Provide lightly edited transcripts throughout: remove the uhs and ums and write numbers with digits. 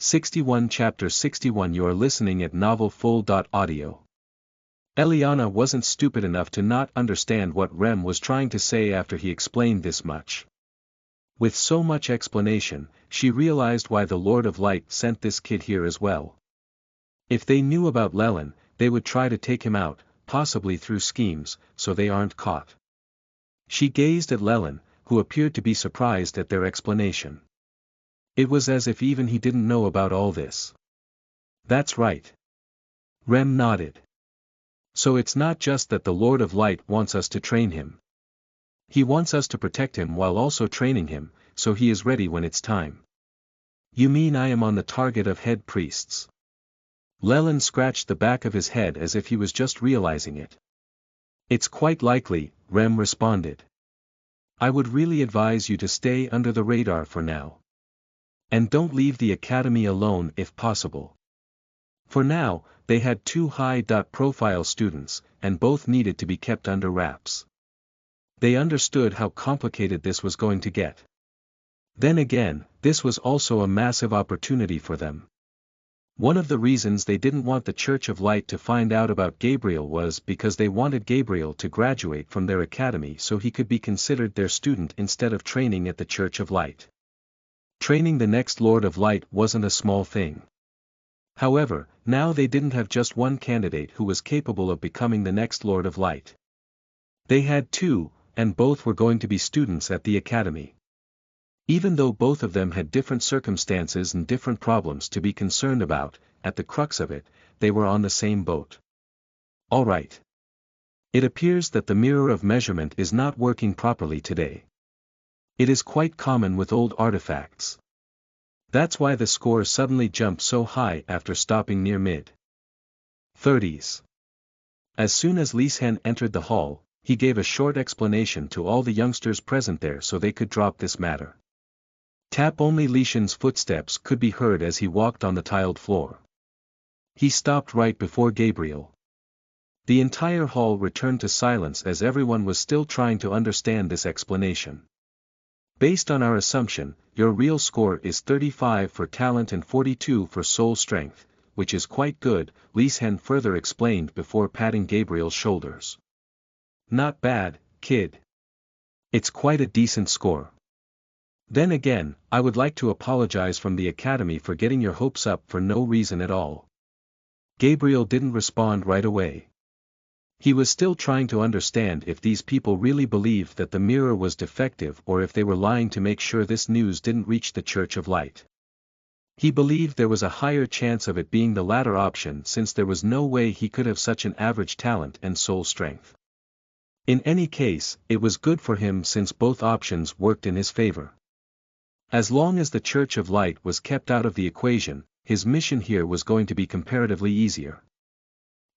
61 Chapter 61 You're listening at novelfull.audio. Eliana wasn't stupid enough to not understand what Rem was trying to say after he explained this much. With so much explanation, she realized why the Lord of Light sent this kid here as well. If they knew about Lelyn, they would try to take him out, possibly through schemes, so they aren't caught. She gazed at Lelyn, who appeared to be surprised at their explanation. It was as if even he didn't know about all this. That's right. Rem nodded. So it's not just that the Lord of Light wants us to train him. He wants us to protect him while also training him, so he is ready when it's time. You mean I am on the target of head priests? Lelyn scratched the back of his head as if he was just realizing it. It's quite likely, Rem responded. I would really advise you to stay under the radar for now. And don't leave the academy alone if possible. For now, they had two high-profile students, and both needed to be kept under wraps. They understood how complicated this was going to get. Then again, this was also a massive opportunity for them. One of the reasons they didn't want the Church of Light to find out about Gabriel was because they wanted Gabriel to graduate from their academy so he could be considered their student instead of training at the Church of Light. Training the next Lord of Light wasn't a small thing. However, now they didn't have just one candidate who was capable of becoming the next Lord of Light. They had two, and both were going to be students at the academy. Even though both of them had different circumstances and different problems to be concerned about, at the crux of it, they were on the same boat. All right. It appears that the mirror of measurement is not working properly today. It is quite common with old artifacts. That's why the score suddenly jumped so high after stopping near mid-30s. As soon as Lisan entered the hall, he gave a short explanation to all the youngsters present there so they could drop this matter. Only Lisan's footsteps could be heard as he walked on the tiled floor. He stopped right before Gabriel. The entire hall returned to silence as everyone was still trying to understand this explanation. Based on our assumption, your real score is 35 for talent and 42 for soul strength, which is quite good, Lisan further explained before patting Gabriel's shoulders. Not bad, kid. It's quite a decent score. Then again, I would like to apologize from the academy for getting your hopes up for no reason at all. Gabriel didn't respond right away. He was still trying to understand if these people really believed that the mirror was defective or if they were lying to make sure this news didn't reach the Church of Light. He believed there was a higher chance of it being the latter option since there was no way he could have such an average talent and soul strength. In any case, it was good for him since both options worked in his favor. As long as the Church of Light was kept out of the equation, his mission here was going to be comparatively easier.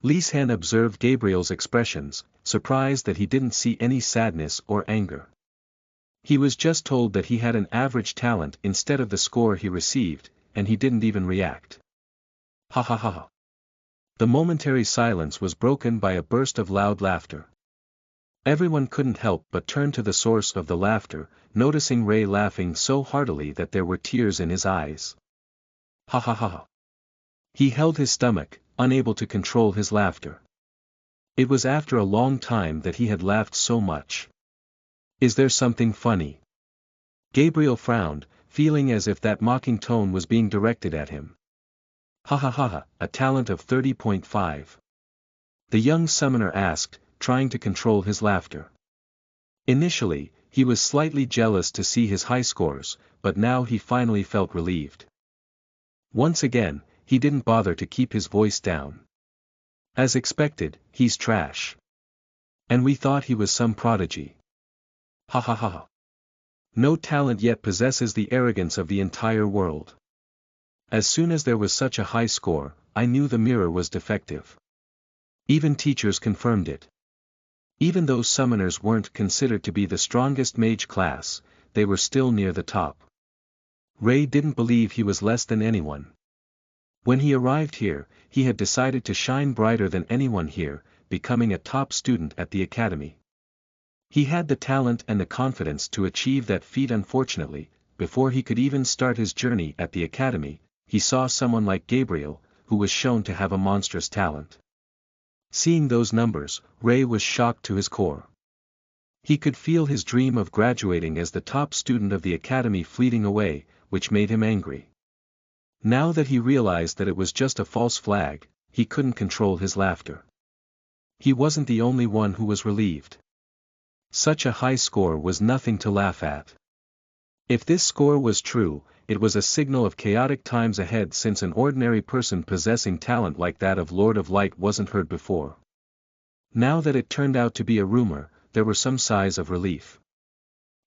Lisan observed Gabriel's expressions, surprised that he didn't see any sadness or anger. He was just told that he had an average talent instead of the score he received, and he didn't even react. Ha ha ha ha. The momentary silence was broken by a burst of loud laughter. Everyone couldn't help but turn to the source of the laughter, noticing Ray laughing so heartily that there were tears in his eyes. Ha ha ha ha. He held his stomach, unable to control his laughter. It was after a long time that he had laughed so much. Is there something funny? Gabriel frowned, feeling as if that mocking tone was being directed at him. Ha ha ha ha, a talent of 30.5. The young summoner asked, trying to control his laughter. Initially, he was slightly jealous to see his high scores, but now he finally felt relieved. Once again, he didn't bother to keep his voice down. As expected, he's trash. And we thought he was some prodigy. Ha ha ha ha. No talent yet possesses the arrogance of the entire world. As soon as there was such a high score, I knew the mirror was defective. Even teachers confirmed it. Even though summoners weren't considered to be the strongest mage class, they were still near the top. Ray didn't believe he was less than anyone. When he arrived here, he had decided to shine brighter than anyone here, becoming a top student at the academy. He had the talent and the confidence to achieve that feat. Unfortunately, before he could even start his journey at the academy, he saw someone like Gabriel, who was shown to have a monstrous talent. Seeing those numbers, Ray was shocked to his core. He could feel his dream of graduating as the top student of the academy fleeting away, which made him angry. Now that he realized that it was just a false flag, he couldn't control his laughter. He wasn't the only one who was relieved. Such a high score was nothing to laugh at. If this score was true, it was a signal of chaotic times ahead, since an ordinary person possessing talent like that of Lord of Light wasn't heard before. Now that it turned out to be a rumor, there were some sighs of relief.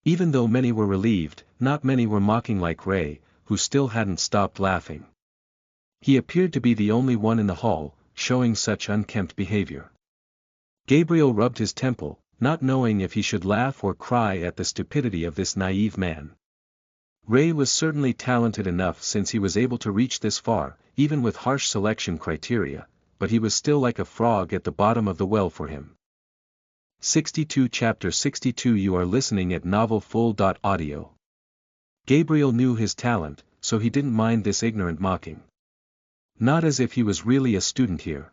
Even though many were relieved, not many were mocking like Ray, who still hadn't stopped laughing. He appeared to be the only one in the hall, showing such unkempt behavior. Gabriel rubbed his temple, not knowing if he should laugh or cry at the stupidity of this naive man. Ray was certainly talented enough, since he was able to reach this far, even with harsh selection criteria, but he was still like a frog at the bottom of the well for him. 62 Chapter 62 You are listening at novelfull.audio. Gabriel knew his talent, so he didn't mind this ignorant mocking. Not as if he was really a student here.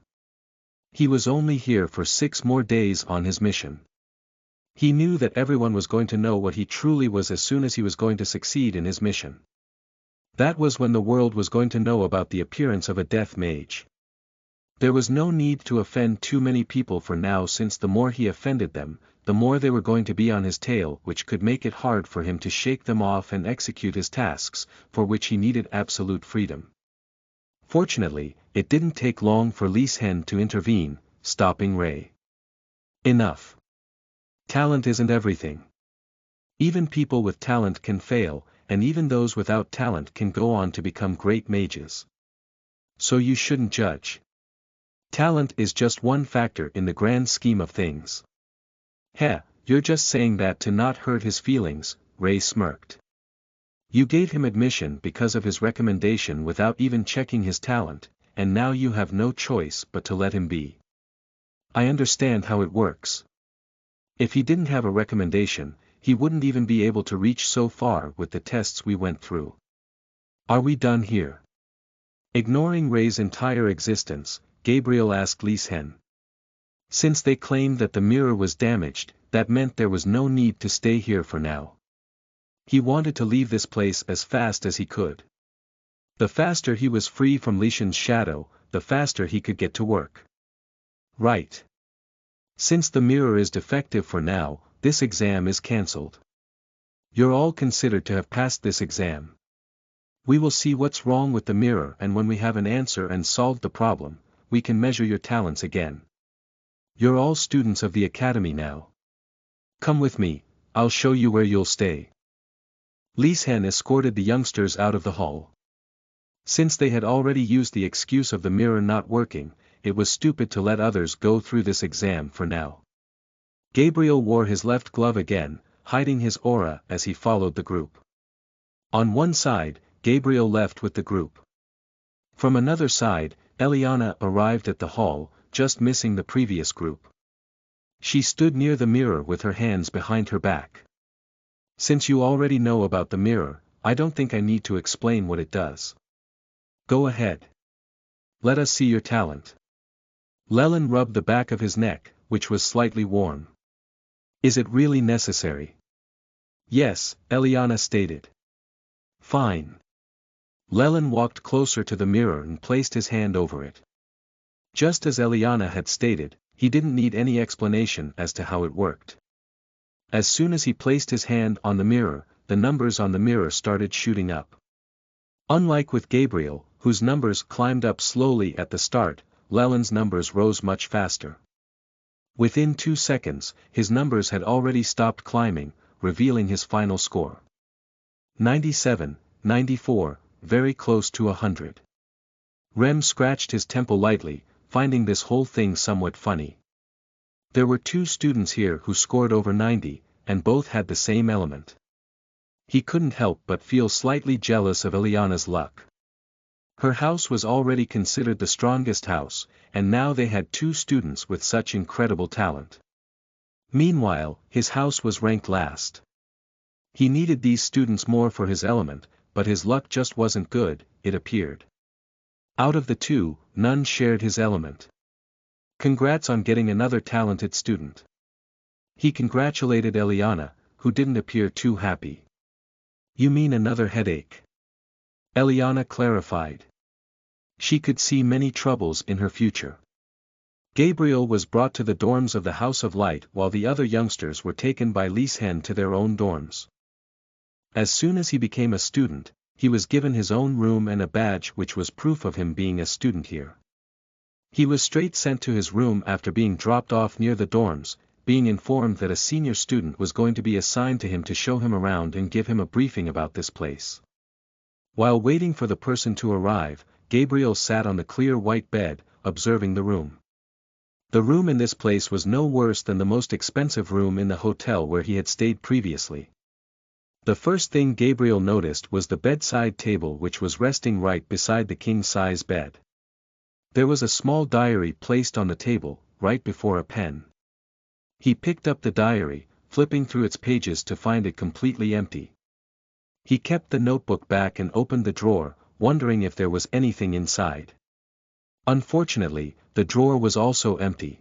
He was only here for 6 more days on his mission. He knew that everyone was going to know what he truly was as soon as he was going to succeed in his mission. That was when the world was going to know about the appearance of a death mage. There was no need to offend too many people for now, since the more he offended them, the more they were going to be on his tail, which could make it hard for him to shake them off and execute his tasks, for which he needed absolute freedom. Fortunately, it didn't take long for Lise Hen to intervene, stopping Ray. Enough. Talent isn't everything. Even people with talent can fail, and even those without talent can go on to become great mages. So you shouldn't judge. Talent is just one factor in the grand scheme of things. Heh, you're just saying that to not hurt his feelings, Ray smirked. You gave him admission because of his recommendation without even checking his talent, and now you have no choice but to let him be. I understand how it works. If he didn't have a recommendation, he wouldn't even be able to reach so far with the tests we went through. Are we done here? Ignoring Ray's entire existence, Gabriel asked Lise Hen. Since they claimed that the mirror was damaged, that meant there was no need to stay here for now. He wanted to leave this place as fast as he could. The faster he was free from Lise Hen's shadow, the faster he could get to work. Right. Since the mirror is defective for now, this exam is cancelled. You're all considered to have passed this exam. We will see what's wrong with the mirror, and when we have an answer and solved the problem, we can measure your talents again. You're all students of the academy now. Come with me, I'll show you where you'll stay. Lise Hen escorted the youngsters out of the hall. Since they had already used the excuse of the mirror not working, it was stupid to let others go through this exam for now. Gabriel wore his left glove again, hiding his aura as he followed the group. On one side, Gabriel left with the group. From another side, Eliana arrived at the hall, just missing the previous group. She stood near the mirror with her hands behind her back. Since you already know about the mirror, I don't think I need to explain what it does. Go ahead. Let us see your talent. Leland rubbed the back of his neck, which was slightly warm. Is it really necessary? Yes, Eliana stated. Fine. Leland walked closer to the mirror and placed his hand over it. Just as Eliana had stated, he didn't need any explanation as to how it worked. As soon as he placed his hand on the mirror, the numbers on the mirror started shooting up. Unlike with Gabriel, whose numbers climbed up slowly at the start, Leland's numbers rose much faster. Within 2 seconds, his numbers had already stopped climbing, revealing his final score. 97, 94, very close to 100. Rem scratched his temple lightly, finding this whole thing somewhat funny. There were 2 students here who scored over 90, and both had the same element. He couldn't help but feel slightly jealous of Eliana's luck. Her house was already considered the strongest house, and now they had 2 students with such incredible talent. Meanwhile, his house was ranked last. He needed these students more for his element, but his luck just wasn't good, it appeared. Out of the two, none shared his element. Congrats on getting another talented student. He congratulated Eliana, who didn't appear too happy. You mean another headache? Eliana clarified. She could see many troubles in her future. Gabriel was brought to the dorms of the House of Light while the other youngsters were taken by Leeshen to their own dorms. As soon as he became a student, he was given his own room and a badge which was proof of him being a student here. He was straight sent to his room after being dropped off near the dorms, being informed that a senior student was going to be assigned to him to show him around and give him a briefing about this place. While waiting for the person to arrive, Gabriel sat on the clear white bed, observing the room. The room in this place was no worse than the most expensive room in the hotel where he had stayed previously. The first thing Gabriel noticed was the bedside table which was resting right beside the king-size bed. There was a small diary placed on the table, right before a pen. He picked up the diary, flipping through its pages to find it completely empty. He kept the notebook back and opened the drawer, wondering if there was anything inside. Unfortunately, the drawer was also empty.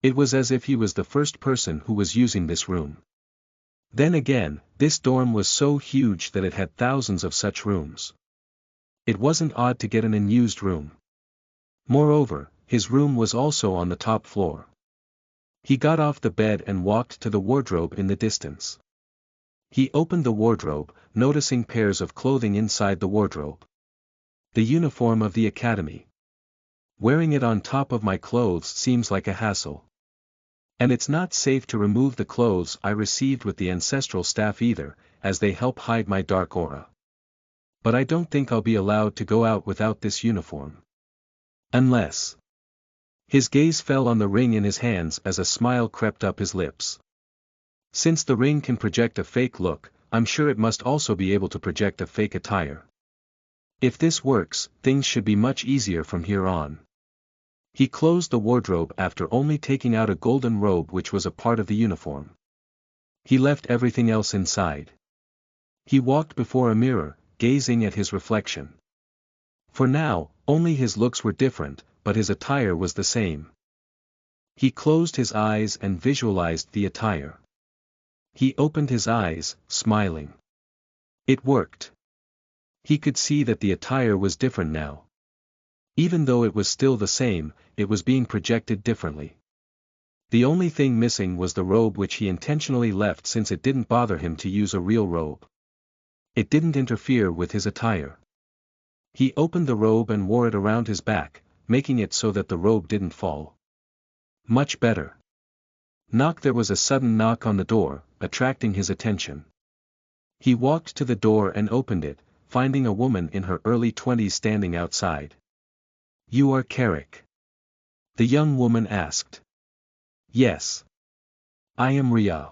It was as if he was the first person who was using this room. Then again, this dorm was so huge that it had thousands of such rooms. It wasn't odd to get an unused room. Moreover, his room was also on the top floor. He got off the bed and walked to the wardrobe in the distance. He opened the wardrobe, noticing pairs of clothing inside the wardrobe. The uniform of the academy. Wearing it on top of my clothes seems like a hassle. And it's not safe to remove the clothes I received with the ancestral staff either, as they help hide my dark aura. But I don't think I'll be allowed to go out without this uniform. Unless. His gaze fell on the ring in his hands as a smile crept up his lips. Since the ring can project a fake look, I'm sure it must also be able to project a fake attire. If this works, things should be much easier from here on. He closed the wardrobe after only taking out a golden robe which was a part of the uniform. He left everything else inside. He walked before a mirror, gazing at his reflection. For now, only his looks were different, but his attire was the same. He closed his eyes and visualized the attire. He opened his eyes, smiling. It worked. He could see that the attire was different now. Even though it was still the same, it was being projected differently. The only thing missing was the robe which he intentionally left since it didn't bother him to use a real robe. It didn't interfere with his attire. He opened the robe and wore it around his back, making it so that the robe didn't fall. Much better. There was a sudden knock on the door, attracting his attention. He walked to the door and opened it, finding a woman in her early 20s standing outside. You are Carrick? The young woman asked. Yes. I am Ria.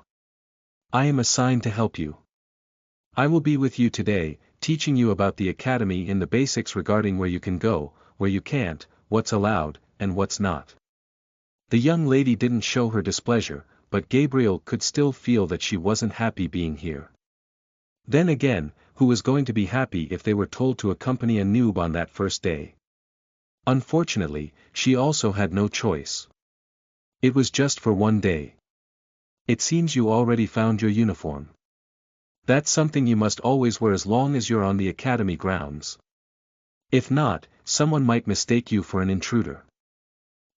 I am assigned to help you. I will be with you today, teaching you about the academy in the basics regarding where you can go, where you can't, what's allowed, and what's not. The young lady didn't show her displeasure, but Gabriel could still feel that she wasn't happy being here. Then again, who was going to be happy if they were told to accompany a noob on that first day? Unfortunately, she also had no choice. It was just for one day. It seems you already found your uniform. That's something you must always wear as long as you're on the academy grounds. If not, someone might mistake you for an intruder.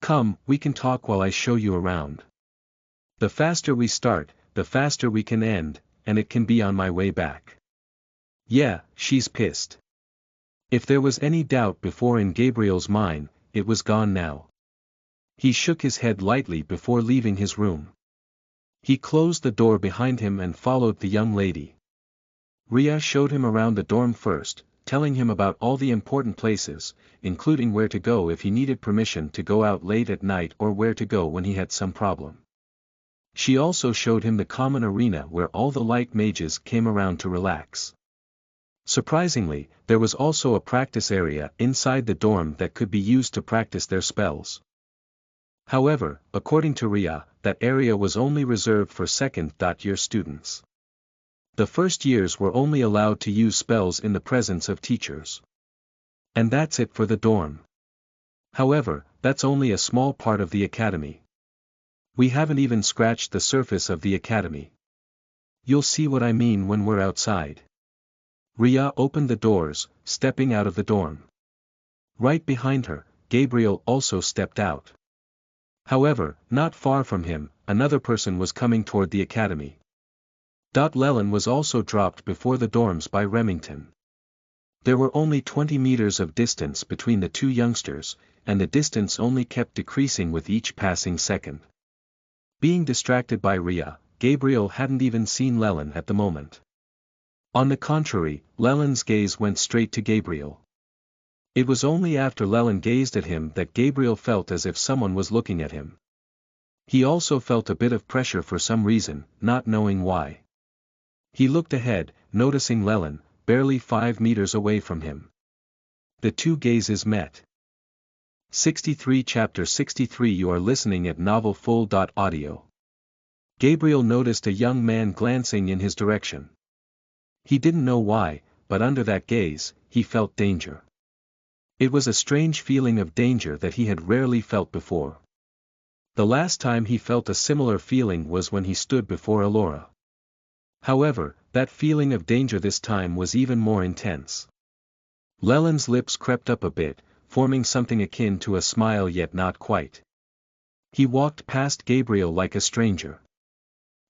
Come, we can talk while I show you around. The faster we start, the faster we can end, and it can be on my way back. Yeah, she's pissed. If there was any doubt before in Gabriel's mind, it was gone now. He shook his head lightly before leaving his room. He closed the door behind him and followed the young lady. Ria showed him around the dorm first, telling him about all the important places, including where to go if he needed permission to go out late at night or where to go when he had some problem. She also showed him the common arena where all the light mages came around to relax. Surprisingly, there was also a practice area inside the dorm that could be used to practice their spells. However, according to Ria, that area was only reserved for second-year students. The first years were only allowed to use spells in the presence of teachers. And that's it for the dorm. However, that's only a small part of the academy. We haven't even scratched the surface of the academy. You'll see what I mean when we're outside. Rhea opened the doors, stepping out of the dorm. Right behind her, Gabriel also stepped out. However, not far from him, another person was coming toward the academy. Llewellyn was also dropped before the dorms by Remington. There were only 20 meters of distance between the two youngsters, and the distance only kept decreasing with each passing second. Being distracted by Rhea, Gabriel hadn't even seen Llewellyn at the moment. On the contrary, Llewellyn's gaze went straight to Gabriel. It was only after Llewellyn gazed at him that Gabriel felt as if someone was looking at him. He also felt a bit of pressure for some reason, not knowing why. He looked ahead, noticing Llewellyn, barely 5 meters away from him. The two gazes met. 63 Chapter 63 You are listening at novelfull.audio. Gabriel noticed a young man glancing in his direction. He didn't know why, but under that gaze, he felt danger. It was a strange feeling of danger that he had rarely felt before. The last time he felt a similar feeling was when he stood before Alora. However, that feeling of danger this time was even more intense. Llewellyn's lips crept up a bit, forming something akin to a smile yet not quite. He walked past Gabriel like a stranger.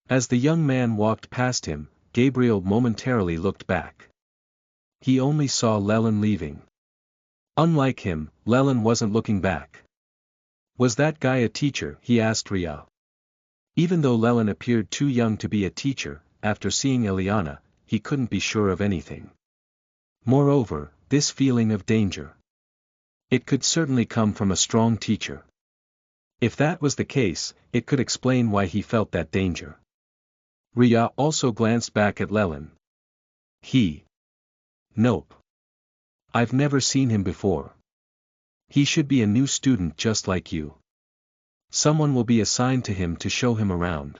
As the young man walked past him, Gabriel momentarily looked back. He only saw Llewellyn leaving. Unlike him, Llewellyn wasn't looking back. Was that guy a teacher? He asked Rhea. Even though Llewellyn appeared too young to be a teacher, after seeing Eliana, he couldn't be sure of anything. Moreover, this feeling of danger. It could certainly come from a strong teacher. If that was the case, it could explain why he felt that danger. Rhea also glanced back at Llewellyn. Nope. I've never seen him before. He should be a new student just like you. Someone will be assigned to him to show him around.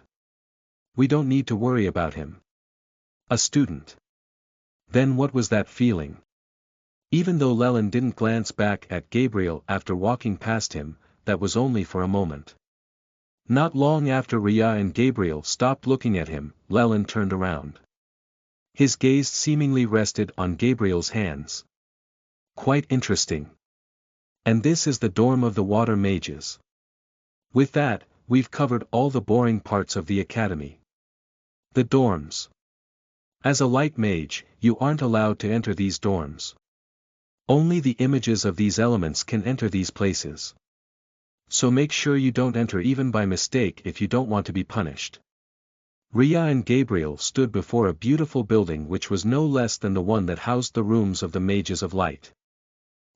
We don't need to worry about him. A student. Then what was that feeling? Even though Llewellyn didn't glance back at Gabriel after walking past him, that was only for a moment. Not long after Rhea and Gabriel stopped looking at him, Llewellyn turned around. His gaze seemingly rested on Gabriel's hands. Quite interesting. And this is the dorm of the water mages. With that, we've covered all the boring parts of the academy. The dorms. As a light mage, you aren't allowed to enter these dorms. Only the images of these elements can enter these places. So make sure you don't enter even by mistake if you don't want to be punished. Rhea and Gabriel stood before a beautiful building which was no less than the one that housed the rooms of the Mages of Light.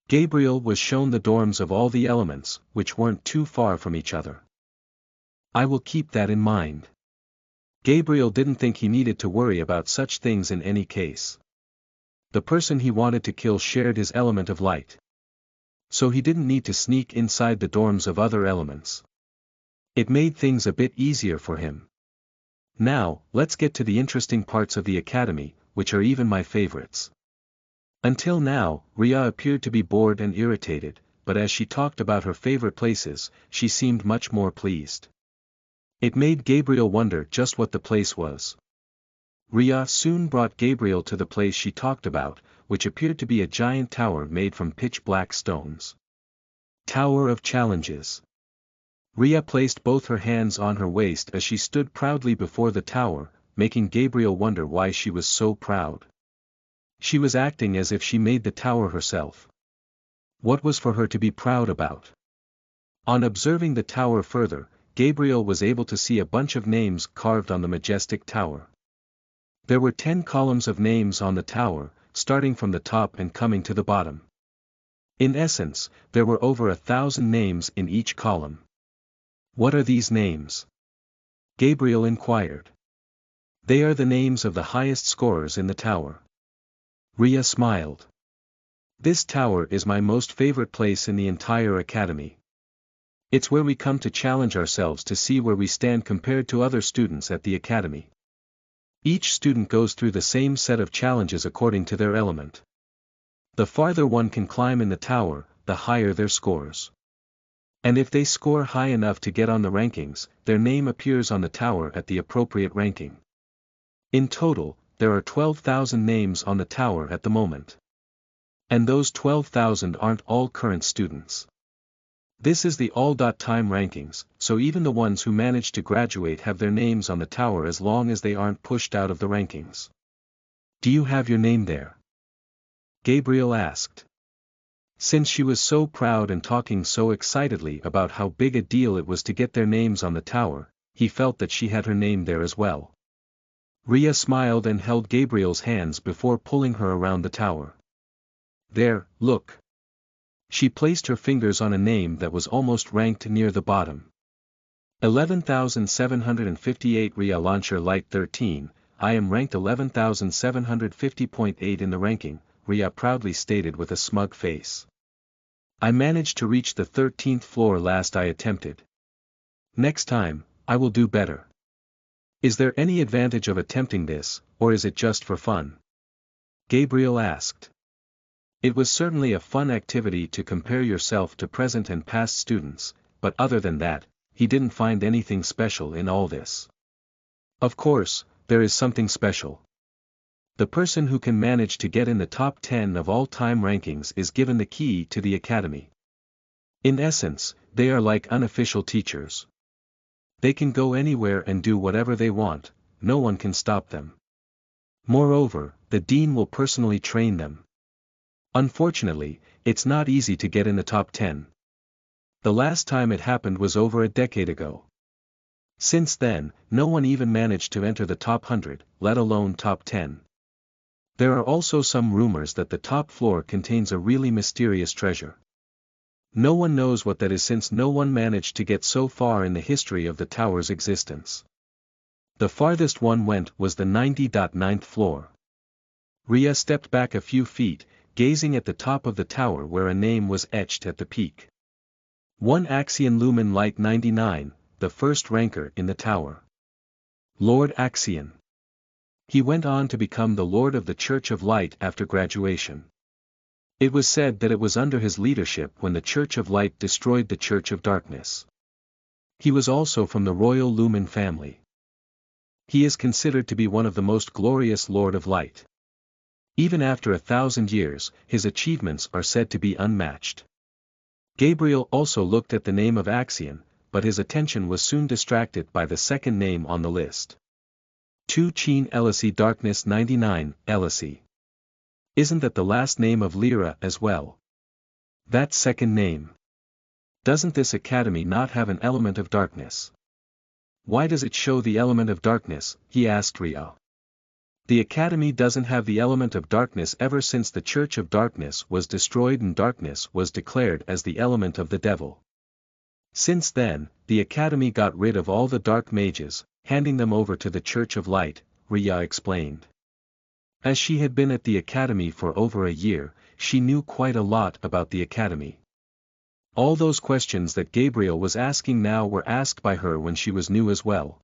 Gabriel was shown the dorms of all the elements, which weren't too far from each other. I will keep that in mind. Gabriel didn't think he needed to worry about such things in any case. The person he wanted to kill shared his element of light. So he didn't need to sneak inside the dorms of other elements. It made things a bit easier for him. Now, let's get to the interesting parts of the academy, which are even my favorites. Until now, Rhea appeared to be bored and irritated, but as she talked about her favorite places, she seemed much more pleased. It made Gabriel wonder just what the place was. Rhea soon brought Gabriel to the place she talked about, which appeared to be a giant tower made from pitch-black stones. Tower of Challenges. Rhea placed both her hands on her waist as she stood proudly before the tower, making Gabriel wonder why she was so proud. She was acting as if she made the tower herself. What was for her to be proud about? On observing the tower further, Gabriel was able to see a bunch of names carved on the majestic tower. There were 10 columns of names on the tower, starting from the top and coming to the bottom. In essence, there were over 1,000 names in each column. What are these names? Gabriel inquired. They are the names of the highest scorers in the tower. Rhea smiled. This tower is my most favorite place in the entire academy. It's where we come to challenge ourselves to see where we stand compared to other students at the academy. Each student goes through the same set of challenges according to their element. The farther one can climb in the tower, the higher their scores. And if they score high enough to get on the rankings, their name appears on the tower at the appropriate ranking. In total, there are 12,000 names on the tower at the moment. And those 12,000 aren't all current students. This is the all-time rankings, so even the ones who manage to graduate have their names on the tower as long as they aren't pushed out of the rankings. Do you have your name there? Gabriel asked. Since she was so proud and talking so excitedly about how big a deal it was to get their names on the tower, he felt that she had her name there as well. Rhea smiled and held Gabriel's hands before pulling her around the tower. There, look. She placed her fingers on a name that was almost ranked near the bottom. 11,758 Rhea Launcher Light 13, I am ranked 11,750.8 in the ranking, Rhea proudly stated with a smug face. I managed to reach the 13th floor last I attempted. Next time, I will do better. Is there any advantage of attempting this, or is it just for fun? Gabriel asked. It was certainly a fun activity to compare yourself to present and past students, but other than that, he didn't find anything special in all this. Of course, there is something special. The person who can manage to get in the top 10 of all-time rankings is given the key to the academy. In essence, they are like unofficial teachers. They can go anywhere and do whatever they want, no one can stop them. Moreover, the dean will personally train them. Unfortunately, it's not easy to get in the top 10. The last time it happened was over a decade ago. Since then, no one even managed to enter the top 100, let alone top 10. There are also some rumors that the top floor contains a really mysterious treasure. No one knows what that is since no one managed to get so far in the history of the tower's existence. The farthest one went was the 90.9th floor. Rhea stepped back a few feet, gazing at the top of the tower where a name was etched at the peak. 1 Axion Lumen Light 99, the first ranker in the tower. Lord Axion. He went on to become the Lord of the Church of Light after graduation. It was said that it was under his leadership when the Church of Light destroyed the Church of Darkness. He was also from the royal Lumen family. He is considered to be one of the most glorious Lord of Light. Even after 1,000 years, his achievements are said to be unmatched. Gabriel also looked at the name of Axion, but his attention was soon distracted by the second name on the list. 2 Chin Elisi Darkness 99, Elisi. Isn't that the last name of Lyra as well? That second name. Doesn't this academy not have an element of darkness? Why does it show the element of darkness? He asked Rhea. The academy doesn't have the element of darkness ever since the Church of Darkness was destroyed and darkness was declared as the element of the devil. Since then, the academy got rid of all the dark mages, handing them over to the Church of Light, Rhea explained. As she had been at the academy for over a year, she knew quite a lot about the academy. All those questions that Gabriel was asking now were asked by her when she was new as well.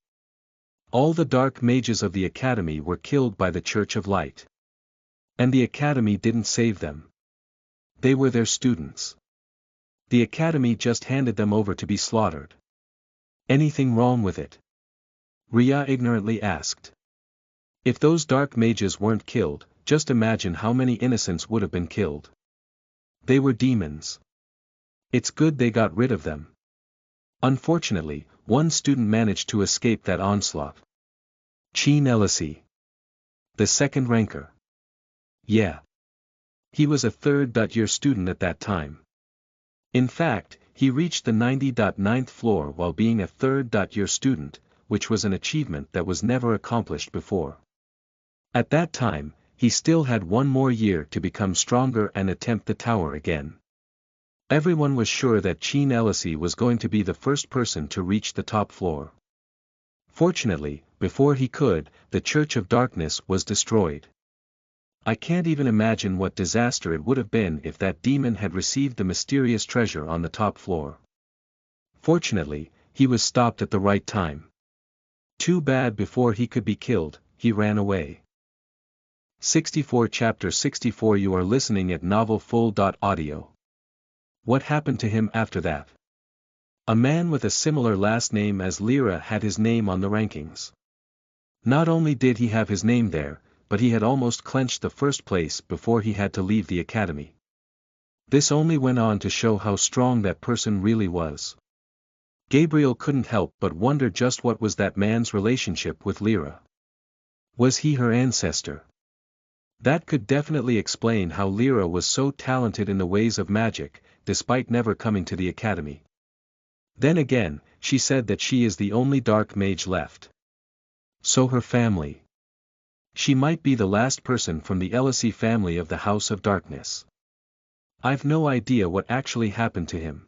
All the dark mages of the academy were killed by the Church of Light. And the academy didn't save them. They were their students. The academy just handed them over to be slaughtered. Anything wrong with it? Rhea ignorantly asked. If those dark mages weren't killed, just imagine how many innocents would have been killed. They were demons. It's good they got rid of them. Unfortunately, one student managed to escape that onslaught. Chin Elisi. The second ranker. Yeah. He was a third-year student at that time. In fact, he reached the 90.9th floor while being a third-year student, which was an achievement that was never accomplished before. At that time, he still had one more year to become stronger and attempt the tower again. Everyone was sure that Chin Elisi was going to be the first person to reach the top floor. Fortunately, before he could, the Church of Darkness was destroyed. I can't even imagine what disaster it would have been if that demon had received the mysterious treasure on the top floor. Fortunately, he was stopped at the right time. Too bad before he could be killed, he ran away. 64 Chapter 64 You are listening at novelfull.audio. What happened to him after that? A man with a similar last name as Lyra had his name on the rankings. Not only did he have his name there, but he had almost clenched the first place before he had to leave the academy. This only went on to show how strong that person really was. Gabriel couldn't help but wonder just what was that man's relationship with Lyra. Was he her ancestor? That could definitely explain how Lyra was so talented in the ways of magic, despite never coming to the academy. Then again, she said that she is the only dark mage left. So her family. She might be the last person from the Elysee family of the House of Darkness. I've no idea what actually happened to him.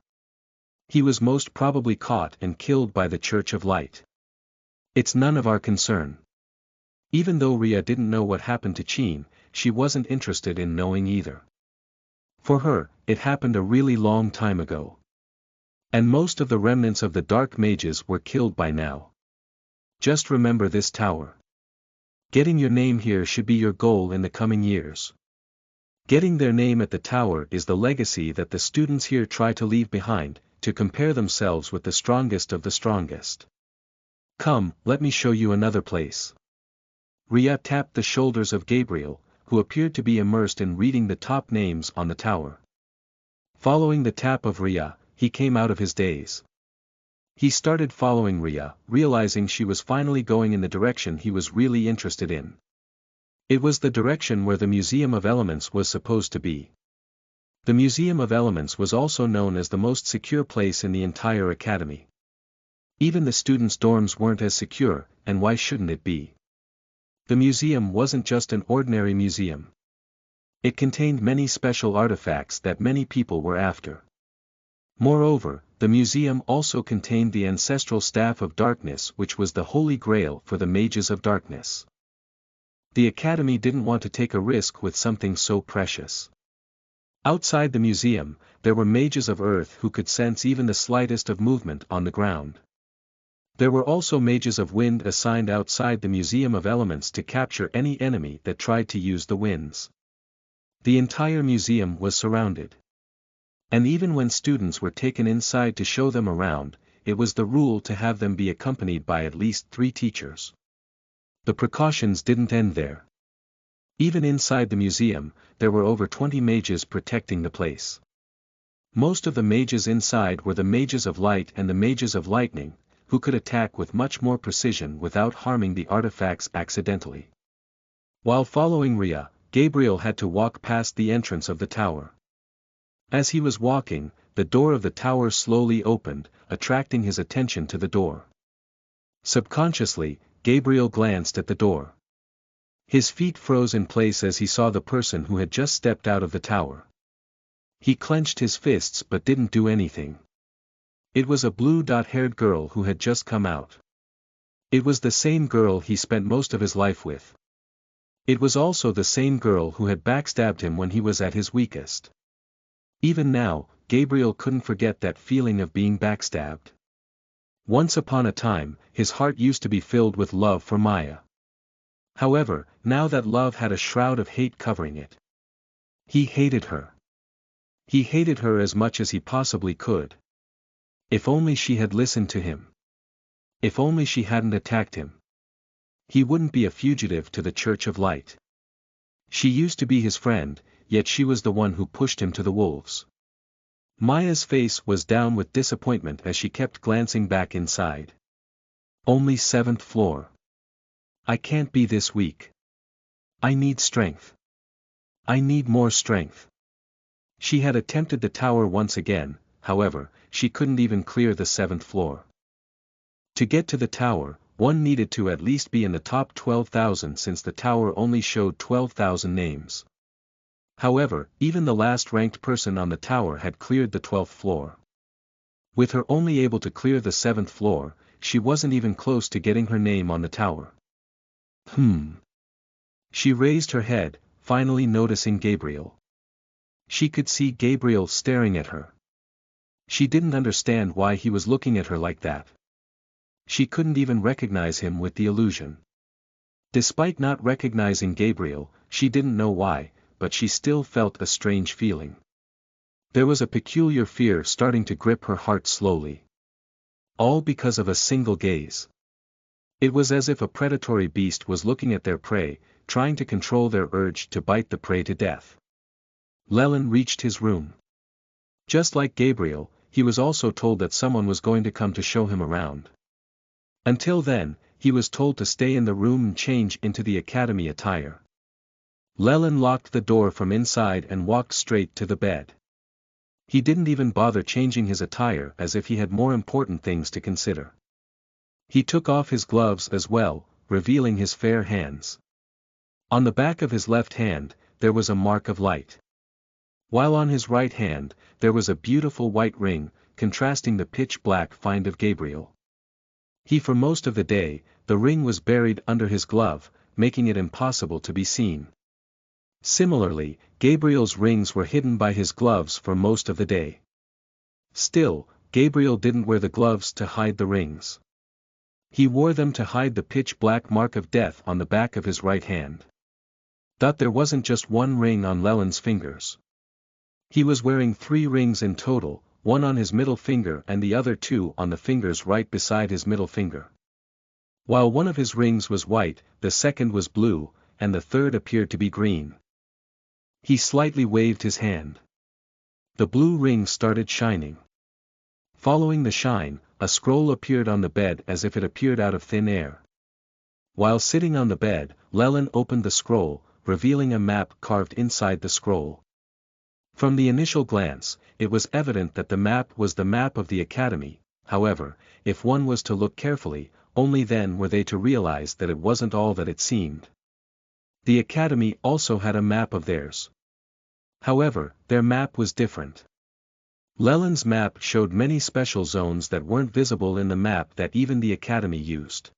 He was most probably caught and killed by the Church of Light. It's none of our concern. Even though Rhea didn't know what happened to Cheen, she wasn't interested in knowing either. For her, it happened a really long time ago. And most of the remnants of the Dark Mages were killed by now. Just remember this tower. Getting your name here should be your goal in the coming years. Getting their name at the tower is the legacy that the students here try to leave behind, to compare themselves with the strongest of the strongest. Come, let me show you another place. Rhea tapped the shoulders of Gabriel, who appeared to be immersed in reading the top names on the tower. Following the tap of Rhea, he came out of his daze. He started following Rhea, realizing she was finally going in the direction he was really interested in. It was the direction where the Museum of Elements was supposed to be. The Museum of Elements was also known as the most secure place in the entire academy. Even the students' dorms weren't as secure, and why shouldn't it be? The museum wasn't just an ordinary museum. It contained many special artifacts that many people were after. Moreover, the museum also contained the ancestral staff of darkness, which was the holy grail for the mages of darkness. The academy didn't want to take a risk with something so precious. Outside the museum, there were mages of earth who could sense even the slightest of movement on the ground. There were also mages of wind assigned outside the Museum of Elements to capture any enemy that tried to use the winds. The entire museum was surrounded. And even when students were taken inside to show them around, it was the rule to have them be accompanied by at least 3 teachers. The precautions didn't end there. Even inside the museum, there were over 20 mages protecting the place. Most of the mages inside were the mages of light and the mages of lightning, who could attack with much more precision without harming the artifacts accidentally. While following Rhea, Gabriel had to walk past the entrance of the tower. As he was walking, the door of the tower slowly opened, attracting his attention to the door. Subconsciously, Gabriel glanced at the door. His feet froze in place as he saw the person who had just stepped out of the tower. He clenched his fists but didn't do anything. It was a blue-haired girl who had just come out. It was the same girl he spent most of his life with. It was also the same girl who had backstabbed him when he was at his weakest. Even now, Gabriel couldn't forget that feeling of being backstabbed. Once upon a time, his heart used to be filled with love for Maya. However, now that love had a shroud of hate covering it. He hated her. He hated her as much as he possibly could. If only she had listened to him. If only she hadn't attacked him. He wouldn't be a fugitive to the Church of Light. She used to be his friend, yet she was the one who pushed him to the wolves. Maya's face was down with disappointment as she kept glancing back inside. Only 7th floor. I can't be this weak. I need strength. I need more strength. She had attempted the tower once again, however, she couldn't even clear the 7th floor. To get to the tower, one needed to at least be in the top 12,000 since the tower only showed 12,000 names. However, even the last ranked person on the tower had cleared the 12th floor. With her only able to clear the 7th floor, she wasn't even close to getting her name on the tower. She raised her head, finally noticing Gabriel. She could see Gabriel staring at her. She didn't understand why he was looking at her like that. She couldn't even recognize him with the illusion. Despite not recognizing Gabriel, she didn't know why, but she still felt a strange feeling. There was a peculiar fear starting to grip her heart slowly. All because of a single gaze. It was as if a predatory beast was looking at their prey, trying to control their urge to bite the prey to death. Llewellyn reached his room. Just like Gabriel, he was also told that someone was going to come to show him around. Until then, he was told to stay in the room and change into the academy attire. Llewellyn locked the door from inside and walked straight to the bed. He didn't even bother changing his attire as if he had more important things to consider. He took off his gloves as well, revealing his fair hands. On the back of his left hand, there was a mark of light. While on his right hand, there was a beautiful white ring, contrasting the pitch-black find of Gabriel. For most of the day, the ring was buried under his glove, making it impossible to be seen. Similarly, Gabriel's rings were hidden by his gloves for most of the day. Still, Gabriel didn't wear the gloves to hide the rings. He wore them to hide the pitch-black mark of death on the back of his right hand. That there wasn't just one ring on Llewellyn's fingers. He was wearing 3 rings in total, one on his middle finger and the other 2 on the fingers right beside his middle finger. While one of his rings was white, the second was blue, and the third appeared to be green. He slightly waved his hand. The blue ring started shining. Following the shine, a scroll appeared on the bed as if it appeared out of thin air. While sitting on the bed, Llewellyn opened the scroll, revealing a map carved inside the scroll. From the initial glance, it was evident that the map was the map of the academy. However, if one was to look carefully, only then were they to realize that it wasn't all that it seemed. The academy also had a map of theirs. However, their map was different. Llewellyn's map showed many special zones that weren't visible in the map that even the academy used.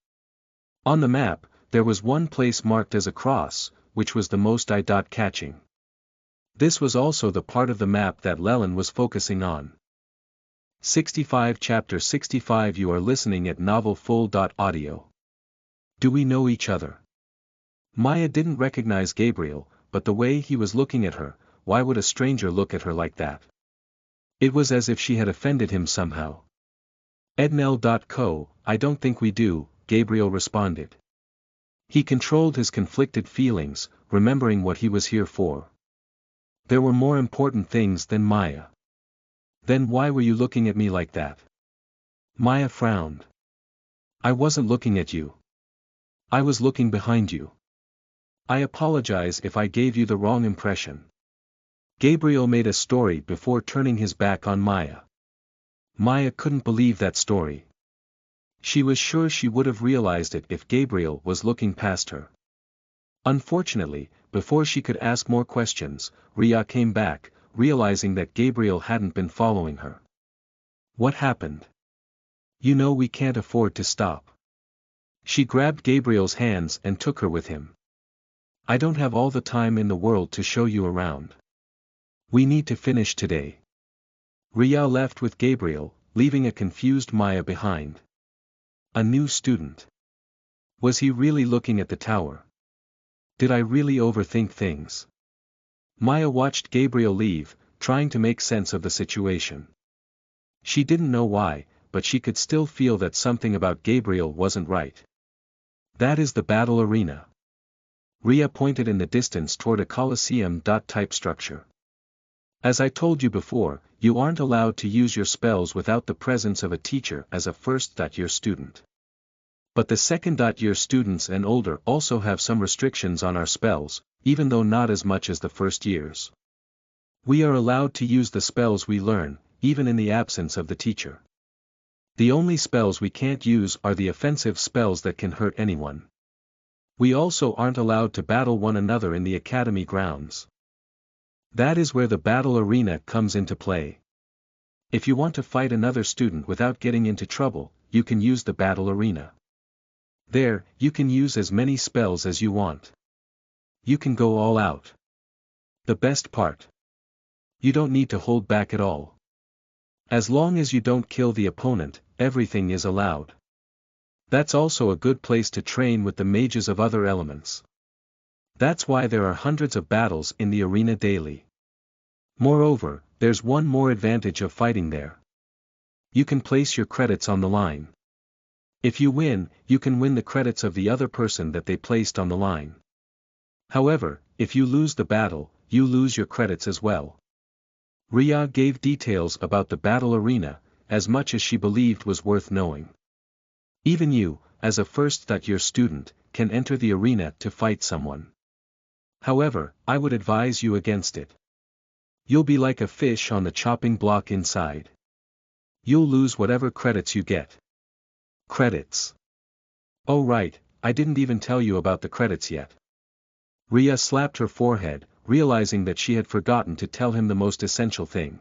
On the map, there was one place marked as a cross, which was the most eye-catching. This was also the part of the map that Llewellyn was focusing on. 65 Chapter 65 You are listening at novelfull.audio. Do we know each other? Maya didn't recognize Gabriel, but the way he was looking at her, why would a stranger look at her like that? It was as if she had offended him somehow. Ednel.co, I don't think we do, Gabriel responded. He controlled his conflicted feelings, remembering what he was here for. There were more important things than Maya. Then why were you looking at me like that? Maya frowned. I wasn't looking at you. I was looking behind you. I apologize if I gave you the wrong impression. Gabriel made a story before turning his back on Maya. Maya couldn't believe that story. She was sure she would have realized it if Gabriel was looking past her. Unfortunately, before she could ask more questions, Rhea came back, realizing that Gabriel hadn't been following her. What happened? You know we can't afford to stop. She grabbed Gabriel's hands and took her with him. I don't have all the time in the world to show you around. We need to finish today. Rhea left with Gabriel, leaving a confused Maya behind. A new student. Was he really looking at the tower? Did I really overthink things? Maya watched Gabriel leave, trying to make sense of the situation. She didn't know why, but she could still feel that something about Gabriel wasn't right. That is the battle arena. Rhea pointed in the distance toward a Colosseum-type structure. As I told you before, you aren't allowed to use your spells without the presence of a teacher as a first-year student. But the second-year students and older also have some restrictions on our spells, even though not as much as the first years. We are allowed to use the spells we learn, even in the absence of the teacher. The only spells we can't use are the offensive spells that can hurt anyone. We also aren't allowed to battle one another in the academy grounds. That is where the battle arena comes into play. If you want to fight another student without getting into trouble, you can use the battle arena. There, you can use as many spells as you want. You can go all out. The best part. You don't need to hold back at all. As long as you don't kill the opponent, everything is allowed. That's also a good place to train with the mages of other elements. That's why there are hundreds of battles in the arena daily. Moreover, there's one more advantage of fighting there. You can place your credits on the line. If you win, you can win the credits of the other person that they placed on the line. However, if you lose the battle, you lose your credits as well. Ria gave details about the battle arena, as much as she believed was worth knowing. Even you, as a first-year student, can enter the arena to fight someone. However, I would advise you against it. You'll be like a fish on the chopping block inside. You'll lose whatever credits you get. Credits. Oh right, I didn't even tell you about the credits yet. Ria slapped her forehead, realizing that she had forgotten to tell him the most essential thing.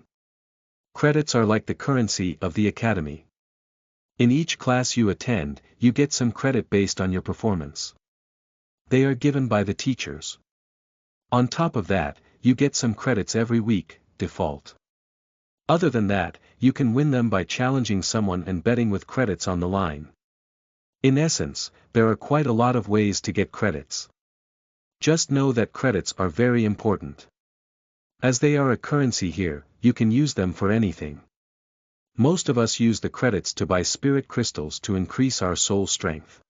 Credits are like the currency of the academy. In each class you attend, you get some credit based on your performance. They are given by the teachers. On top of that, you get some credits every week, default. Other than that, you can win them by challenging someone and betting with credits on the line. In essence, there are quite a lot of ways to get credits. Just know that credits are very important. As they are a currency here, you can use them for anything. Most of us use the credits to buy spirit crystals to increase our soul strength.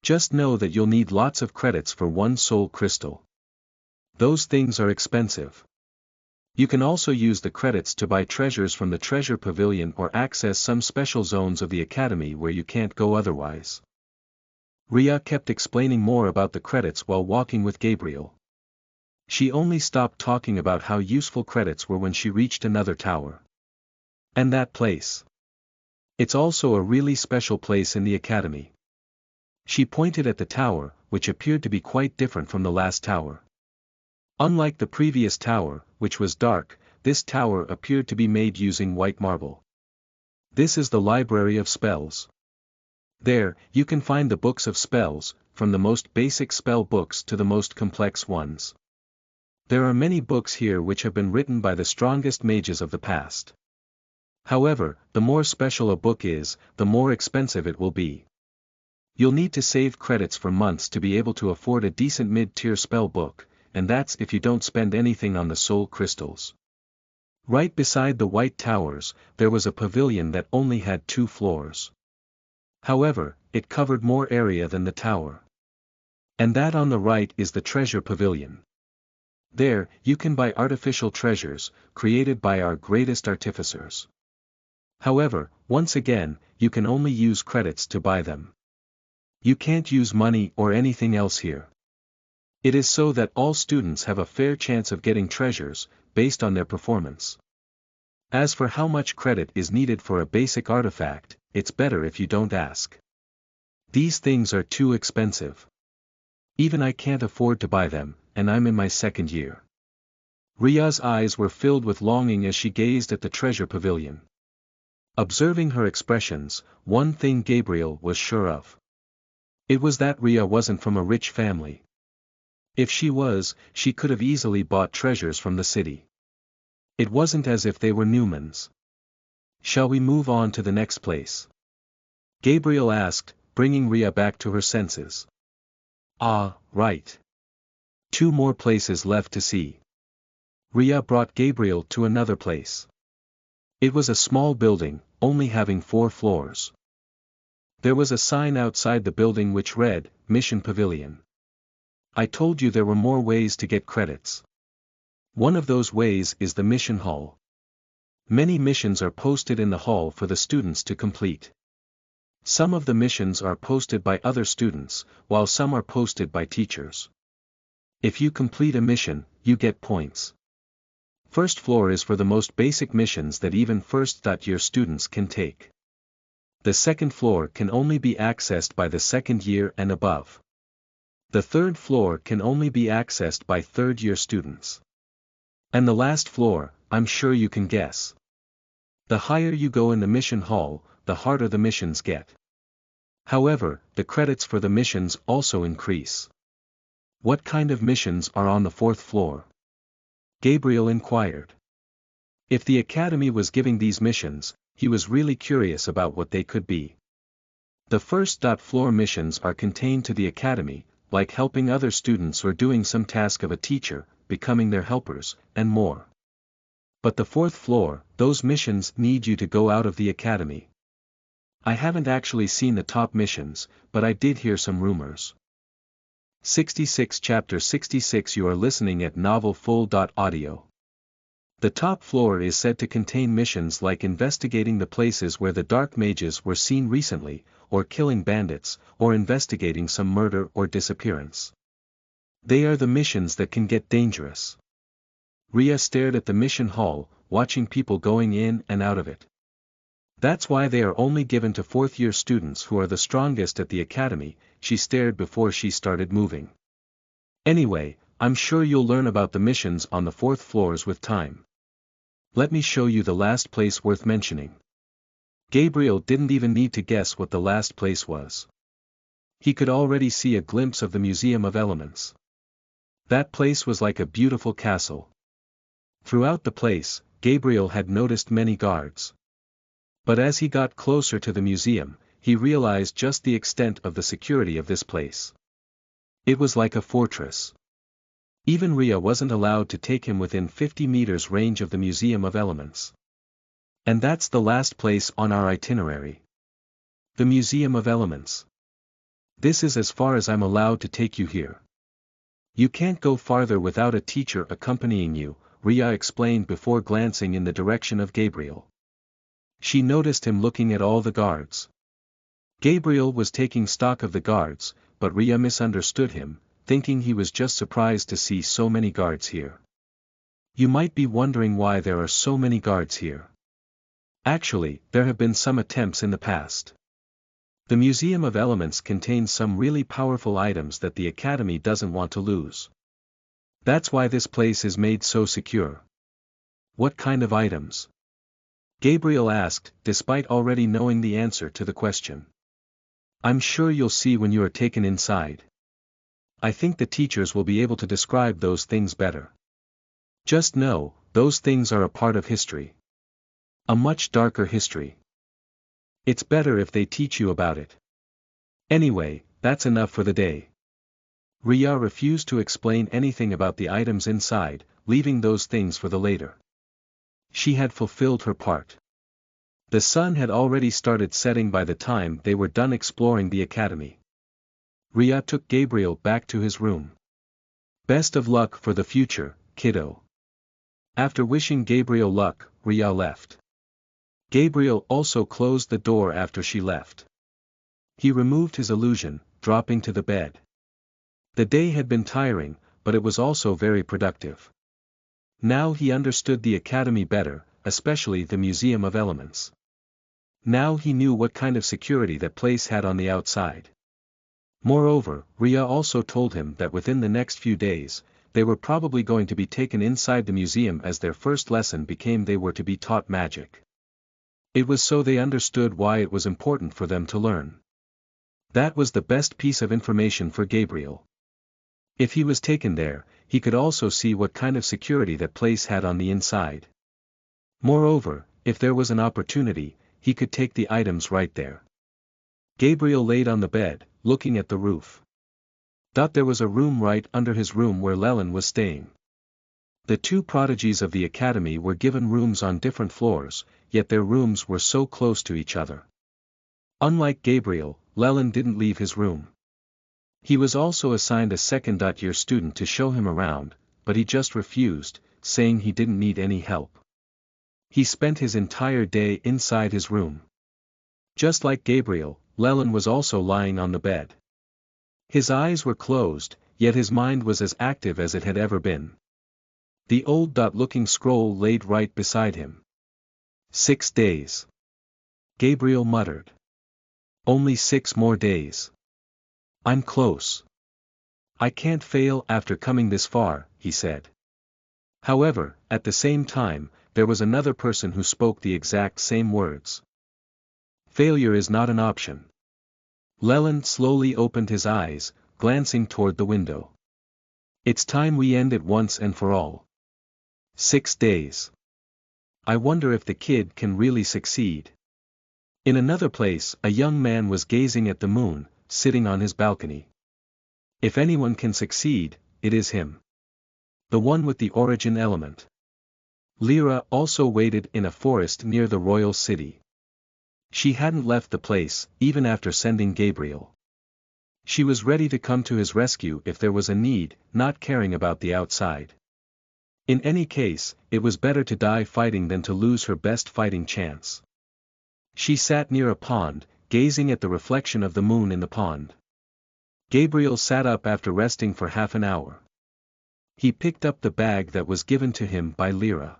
Just know that you'll need lots of credits for one soul crystal. Those things are expensive. You can also use the credits to buy treasures from the treasure pavilion or access some special zones of the academy where you can't go otherwise. Ria kept explaining more about the credits while walking with Gabriel. She only stopped talking about how useful credits were when she reached another tower. And that place. It's also a really special place in the academy. She pointed at the tower, which appeared to be quite different from the last tower. Unlike the previous tower, which was dark, this tower appeared to be made using white marble. This is the library of spells. There, you can find the books of spells, from the most basic spell books to the most complex ones. There are many books here which have been written by the strongest mages of the past. However, the more special a book is, the more expensive it will be. You'll need to save credits for months to be able to afford a decent mid-tier spell book, and that's if you don't spend anything on the soul crystals. Right beside the white towers, there was a pavilion that only had 2 floors. However, it covered more area than the tower. And that on the right is the treasure pavilion. There, you can buy artificial treasures, created by our greatest artificers. However, once again, you can only use credits to buy them. You can't use money or anything else here. It is so that all students have a fair chance of getting treasures, based on their performance. As for how much credit is needed for a basic artifact, it's better if you don't ask. These things are too expensive. Even I can't afford to buy them, and I'm in my 2nd year. Ria's eyes were filled with longing as she gazed at the treasure pavilion. Observing her expressions, one thing Gabriel was sure of. It was that Ria wasn't from a rich family. If she was, she could have easily bought treasures from the city. It wasn't as if they were Newmans. Shall we move on to the next place? Gabriel asked, bringing Ria back to her senses. Ah, right. 2 more places left to see. Ria brought Gabriel to another place. It was a small building, only having 4 floors. There was a sign outside the building which read, Mission Pavilion. I told you there were more ways to get credits. One of those ways is the mission hall. Many missions are posted in the hall for the students to complete. Some of the missions are posted by other students, while some are posted by teachers. If you complete a mission, you get points. First floor is for the most basic missions that even first-year students can take. The 2nd floor can only be accessed by the 2nd year and above. The 3rd floor can only be accessed by 3rd-year students. And the last floor, I'm sure you can guess. The higher you go in the mission hall, the harder the missions get. However, the credits for the missions also increase. What kind of missions are on the 4th floor? Gabriel inquired. If the academy was giving these missions, he was really curious about what they could be. The first floor missions are contained to the academy, like helping other students or doing some task of a teacher, becoming their helpers, and more. But the fourth floor, those missions need you to go out of the academy. I haven't actually seen the top missions, but I did hear some rumors. 66 Chapter 66 You are listening at novelfull.audio. The top floor is said to contain missions like investigating the places where the dark mages were seen recently, or killing bandits, or investigating some murder or disappearance. They are the missions that can get dangerous. Ria stared at the mission hall, watching people going in and out of it. That's why they are only given to fourth-year students who are the strongest at the academy, she stared before she started moving. Anyway, I'm sure you'll learn about the missions on the fourth floors with time. Let me show you the last place worth mentioning. Gabriel didn't even need to guess what the last place was. He could already see a glimpse of the Museum of Elements. That place was like a beautiful castle. Throughout the place, Gabriel had noticed many guards. But as he got closer to the museum, he realized just the extent of the security of this place. It was like a fortress. Even Ria wasn't allowed to take him within 50 meters range of the Museum of Elements. And that's the last place on our itinerary. The Museum of Elements. This is as far as I'm allowed to take you here. You can't go farther without a teacher accompanying you, Ria explained before glancing in the direction of Gabriel. She noticed him looking at all the guards. Gabriel was taking stock of the guards, but Ria misunderstood him, thinking he was just surprised to see so many guards here. You might be wondering why there are so many guards here. Actually, there have been some attempts in the past. The Museum of Elements contains some really powerful items that the Academy doesn't want to lose. That's why this place is made so secure. What kind of items? Gabriel asked, despite already knowing the answer to the question. I'm sure you'll see when you are taken inside. I think the teachers will be able to describe those things better. Just know, those things are a part of history. A much darker history. It's better if they teach you about it. Anyway, that's enough for the day. Ria refused to explain anything about the items inside, leaving those things for the later. She had fulfilled her part. The sun had already started setting by the time they were done exploring the academy. Ria took Gabriel back to his room. Best of luck for the future, kiddo. After wishing Gabriel luck, Ria left. Gabriel also closed the door after she left. He removed his illusion, dropping to the bed. The day had been tiring, but it was also very productive. Now he understood the academy better, especially the Museum of Elements. Now he knew what kind of security that place had on the outside. Moreover, Ria also told him that within the next few days, they were probably going to be taken inside the museum as their first lesson became they were to be taught magic. It was so they understood why it was important for them to learn. That was the best piece of information for Gabriel. If he was taken there, he could also see what kind of security that place had on the inside. Moreover, if there was an opportunity, he could take the items right there. Gabriel laid on the bed, looking at the roof. There was a room right under his room where Leland was staying. The two prodigies of the academy were given rooms on different floors, yet their rooms were so close to each other. Unlike Gabriel, Leland didn't leave his room. He was also assigned a second-year student to show him around, but he just refused, saying he didn't need any help. He spent his entire day inside his room. Just like Gabriel, Leland was also lying on the bed. His eyes were closed, yet his mind was as active as it had ever been. The old-looking scroll laid right beside him. 6 days. Gabriel muttered. Only 6 more days. I'm close. I can't fail after coming this far, he said. However, at the same time, there was another person who spoke the exact same words. Failure is not an option. Leland slowly opened his eyes, glancing toward the window. It's time we end it once and for all. 6 days. I wonder if the kid can really succeed. In another place, a young man was gazing at the moon, sitting on his balcony. If anyone can succeed, it is him. The one with the origin element. Lyra also waited in a forest near the royal city. She hadn't left the place, even after sending Gabriel. She was ready to come to his rescue if there was a need, not caring about the outside. In any case, it was better to die fighting than to lose her best fighting chance. She sat near a pond, gazing at the reflection of the moon in the pond. Gabriel sat up after resting for half an hour. He picked up the bag that was given to him by Lyra.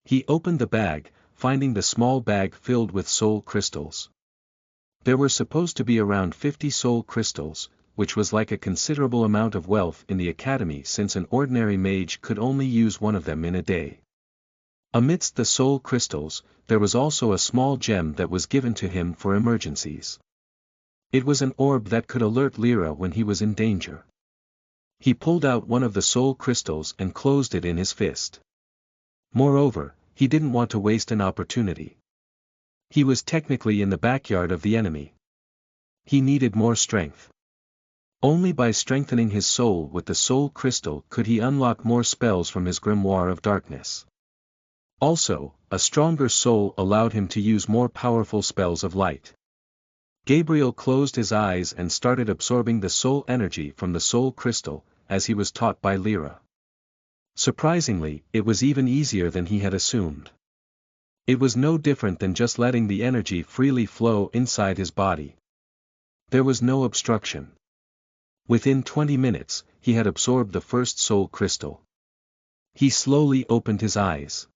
He opened the bag, finding the small bag filled with soul crystals. There were supposed to be around 50 soul crystals, which was like a considerable amount of wealth in the academy since an ordinary mage could only use one of them in a day. Amidst the soul crystals, there was also a small gem that was given to him for emergencies. It was an orb that could alert Lyra when he was in danger. He pulled out one of the soul crystals and closed it in his fist. Moreover, he didn't want to waste an opportunity. He was technically in the backyard of the enemy. He needed more strength. Only by strengthening his soul with the soul crystal could he unlock more spells from his grimoire of darkness. Also, a stronger soul allowed him to use more powerful spells of light. Gabriel closed his eyes and started absorbing the soul energy from the soul crystal, as he was taught by Lyra. Surprisingly, it was even easier than he had assumed. It was no different than just letting the energy freely flow inside his body. There was no obstruction. Within 20 minutes, he had absorbed the first soul crystal. He slowly opened his eyes.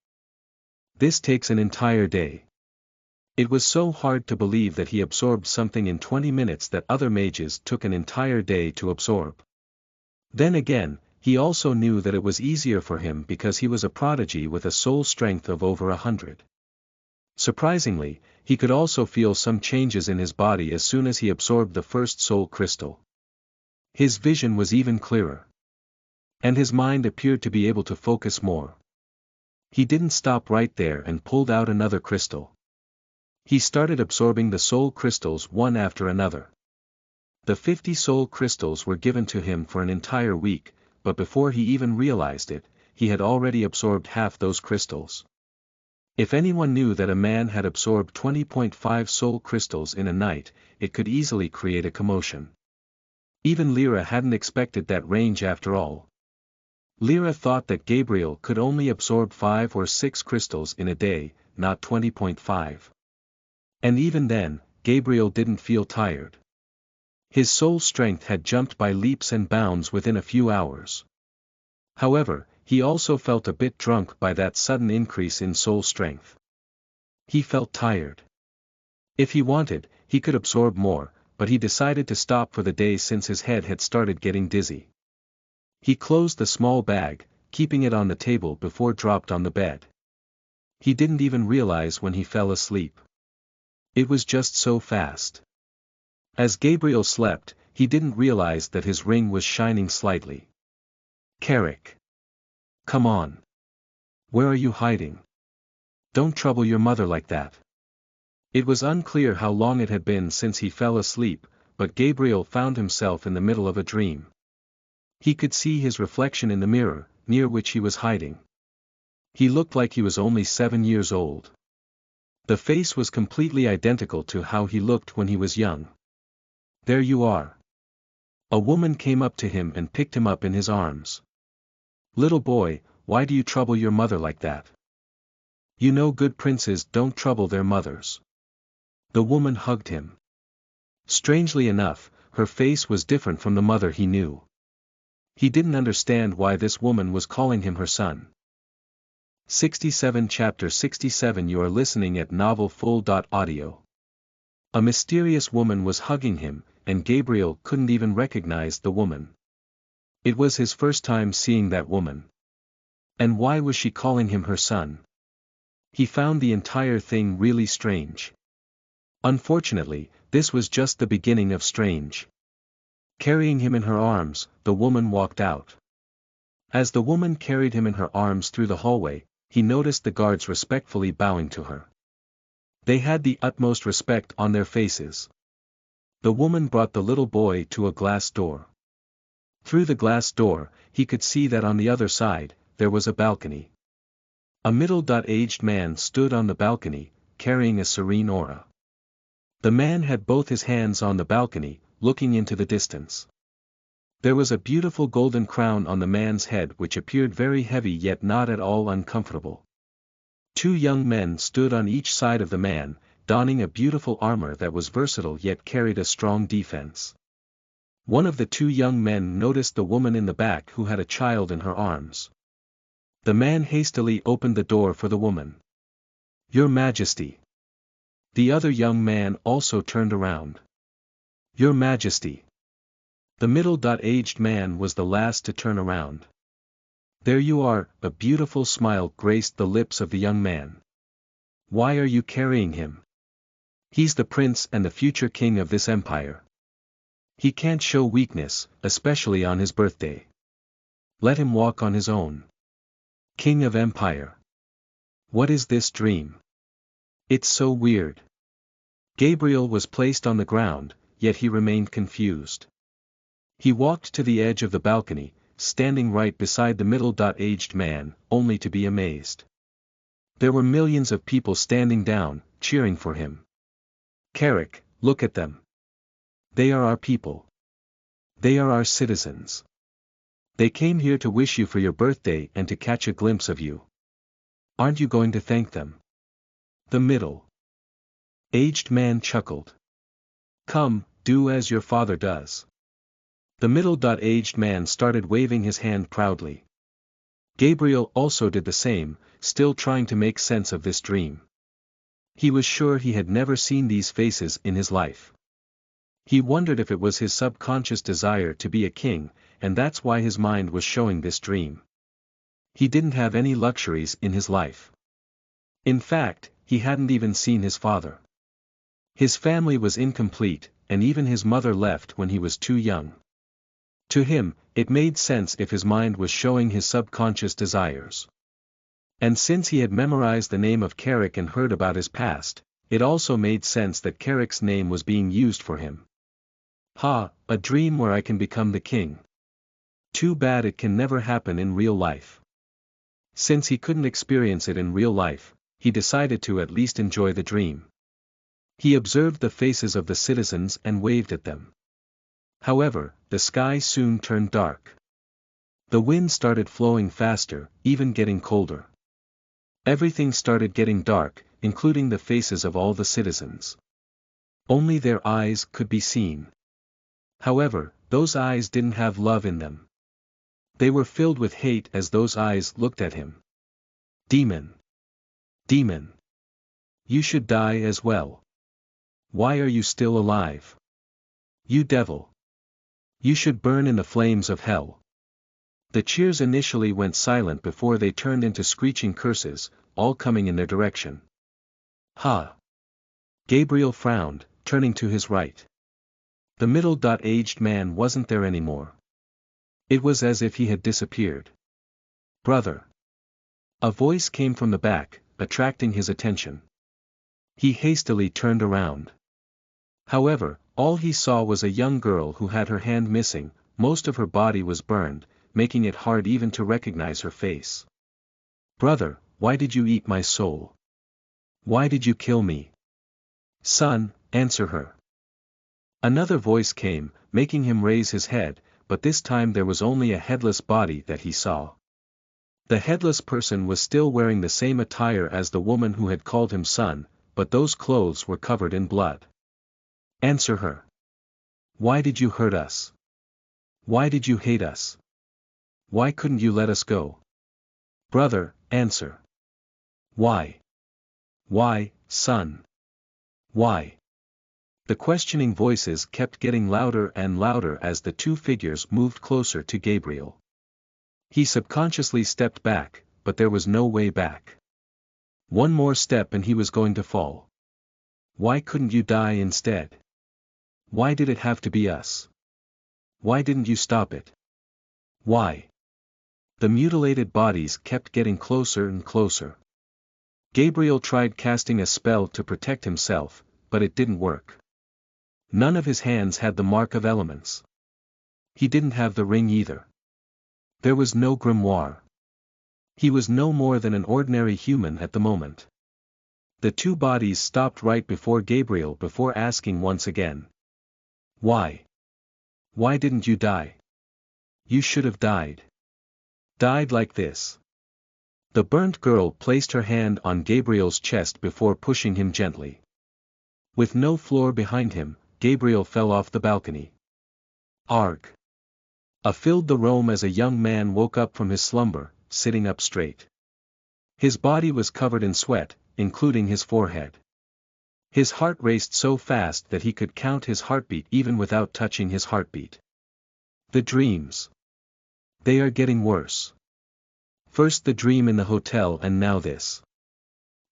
This takes an entire day. It was so hard to believe that he absorbed something in 20 minutes that other mages took an entire day to absorb. Then again, he also knew that it was easier for him because he was a prodigy with a soul strength of over 100. Surprisingly, he could also feel some changes in his body as soon as he absorbed the first soul crystal. His vision was even clearer. And his mind appeared to be able to focus more. He didn't stop right there and pulled out another crystal. He started absorbing the soul crystals one after another. The 50 soul crystals were given to him for an entire week, but before he even realized it, he had already absorbed half those crystals. If anyone knew that a man had absorbed 20.5 soul crystals in a night, it could easily create a commotion. Even Lyra hadn't expected that range after all. Lyra thought that Gabriel could only absorb 5 or 6 crystals in a day, not 20.5. And even then, Gabriel didn't feel tired. His soul strength had jumped by leaps and bounds within a few hours. However, he also felt a bit drunk by that sudden increase in soul strength. He felt tired. If he wanted, he could absorb more, but he decided to stop for the day since his head had started getting dizzy. He closed the small bag, keeping it on the table before dropped on the bed. He didn't even realize when he fell asleep. It was just so fast. As Gabriel slept, he didn't realize that his ring was shining slightly. Carrick. Come on. Where are you hiding? Don't trouble your mother like that. It was unclear how long it had been since he fell asleep, but Gabriel found himself in the middle of a dream. He could see his reflection in the mirror, near which he was hiding. He looked like he was only 7 years old. The face was completely identical to how he looked when he was young. There you are. A woman came up to him and picked him up in his arms. Little boy, why do you trouble your mother like that? You know good princes don't trouble their mothers. The woman hugged him. Strangely enough, her face was different from the mother he knew. He didn't understand why this woman was calling him her son. 67 Chapter 67 You are listening at novelfull.audio. A mysterious woman was hugging him, and Gabriel couldn't even recognize the woman. It was his first time seeing that woman. And why was she calling him her son? He found the entire thing really strange. Unfortunately, this was just the beginning of strange. Carrying him in her arms, the woman walked out. As the woman carried him in her arms through the hallway, he noticed the guards respectfully bowing to her. They had the utmost respect on their faces. The woman brought the little boy to a glass door. Through the glass door, he could see that on the other side, there was a balcony. A middle-aged man stood on the balcony, carrying a serene aura. The man had both his hands on the balcony, looking into the distance. There was a beautiful golden crown on the man's head which appeared very heavy yet not at all uncomfortable. Two young men stood on each side of the man, donning a beautiful armor that was versatile yet carried a strong defense. One of the two young men noticed the woman in the back who had a child in her arms. The man hastily opened the door for the woman. "Your Majesty." The other young man also turned around. "Your Majesty." The middle-aged man was the last to turn around. "There you are," a beautiful smile graced the lips of the young man. "Why are you carrying him? He's the prince and the future king of this empire. He can't show weakness, especially on his birthday. Let him walk on his own. King of Empire. What is this dream? It's so weird." Gabriel was placed on the ground, yet he remained confused. He walked to the edge of the balcony, standing right beside the middle-aged man, only to be amazed. There were millions of people standing down, cheering for him. "Carrick, look at them. They are our people. They are our citizens. They came here to wish you for your birthday and to catch a glimpse of you. Aren't you going to thank them?" The middle-aged man chuckled. "Come, do as your father does." The middle-aged man started waving his hand proudly. Gabriel also did the same, still trying to make sense of this dream. He was sure he had never seen these faces in his life. He wondered if it was his subconscious desire to be a king, and that's why his mind was showing this dream. He didn't have any luxuries in his life. In fact, he hadn't even seen his father. His family was incomplete, and even his mother left when he was too young. To him, it made sense if his mind was showing his subconscious desires. And since he had memorized the name of Carrick and heard about his past, it also made sense that Carrick's name was being used for him. "Ha, a dream where I can become the king. Too bad it can never happen in real life." Since he couldn't experience it in real life, he decided to at least enjoy the dream. He observed the faces of the citizens and waved at them. However, the sky soon turned dark. The wind started flowing faster, even getting colder. Everything started getting dark, including the faces of all the citizens. Only their eyes could be seen. However, those eyes didn't have love in them. They were filled with hate as those eyes looked at him. "Demon! Demon! You should die as well. Why are you still alive? You devil! You should burn in the flames of hell." The cheers initially went silent before they turned into screeching curses, all coming in their direction. "Ha!" Gabriel frowned, turning to his right. The middle-aged man wasn't there anymore. It was as if he had disappeared. "Brother!" A voice came from the back, attracting his attention. He hastily turned around. However, all he saw was a young girl who had her hand missing, most of her body was burned, making it hard even to recognize her face. "Brother, why did you eat my soul? Why did you kill me? Son, answer her." Another voice came, making him raise his head, but this time there was only a headless body that he saw. The headless person was still wearing the same attire as the woman who had called him son, but those clothes were covered in blood. "Answer her. Why did you hurt us? Why did you hate us? Why couldn't you let us go? Brother, answer. Why? Why, son? Why?" The questioning voices kept getting louder and louder as the two figures moved closer to Gabriel. He subconsciously stepped back, but there was no way back. One more step and he was going to fall. "Why couldn't you die instead? Why did it have to be us? Why didn't you stop it? Why?" The mutilated bodies kept getting closer and closer. Gabriel tried casting a spell to protect himself, but it didn't work. None of his hands had the mark of elements. He didn't have the ring either. There was no grimoire. He was no more than an ordinary human at the moment. The two bodies stopped right before Gabriel before asking once again. Why? Why didn't you die? You should have died. Died like this. The burnt girl placed her hand on Gabriel's chest before pushing him gently. With no floor behind him, Gabriel fell off the balcony. Arg! Filled the room as a young man woke up from his slumber, sitting up straight. His body was covered in sweat, including his forehead. His heart raced so fast that he could count his heartbeat even without touching his heartbeat. The dreams. They are getting worse. First the dream in the hotel and now this.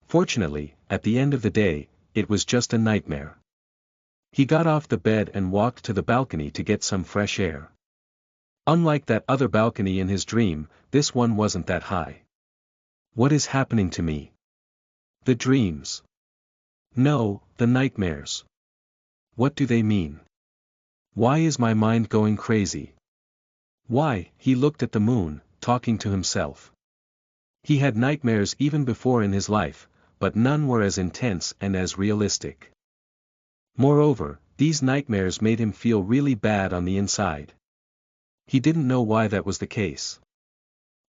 Fortunately, at the end of the day, it was just a nightmare. He got off the bed and walked to the balcony to get some fresh air. Unlike that other balcony in his dream, this one wasn't that high. What is happening to me? The dreams. No, the nightmares. What do they mean? Why is my mind going crazy? Why? He looked at the moon, talking to himself. He had nightmares even before in his life, but none were as intense and as realistic. Moreover, these nightmares made him feel really bad on the inside. He didn't know why that was the case.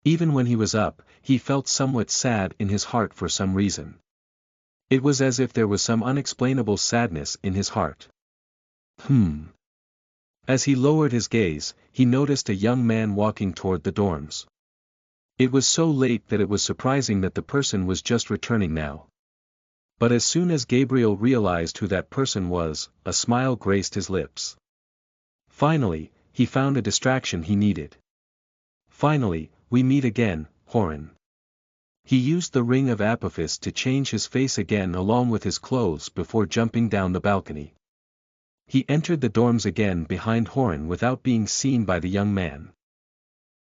Even when he was up, he felt somewhat sad in his heart for some reason. It was as if there was some unexplainable sadness in his heart. As he lowered his gaze, he noticed a young man walking toward the dorms. It was so late that it was surprising that the person was just returning now. But as soon as Gabriel realized who that person was, a smile graced his lips. Finally, he found a distraction he needed. Finally, we meet again, Horan. He used the ring of Apophis to change his face again along with his clothes before jumping down the balcony. He entered the dorms again behind Horan without being seen by the young man.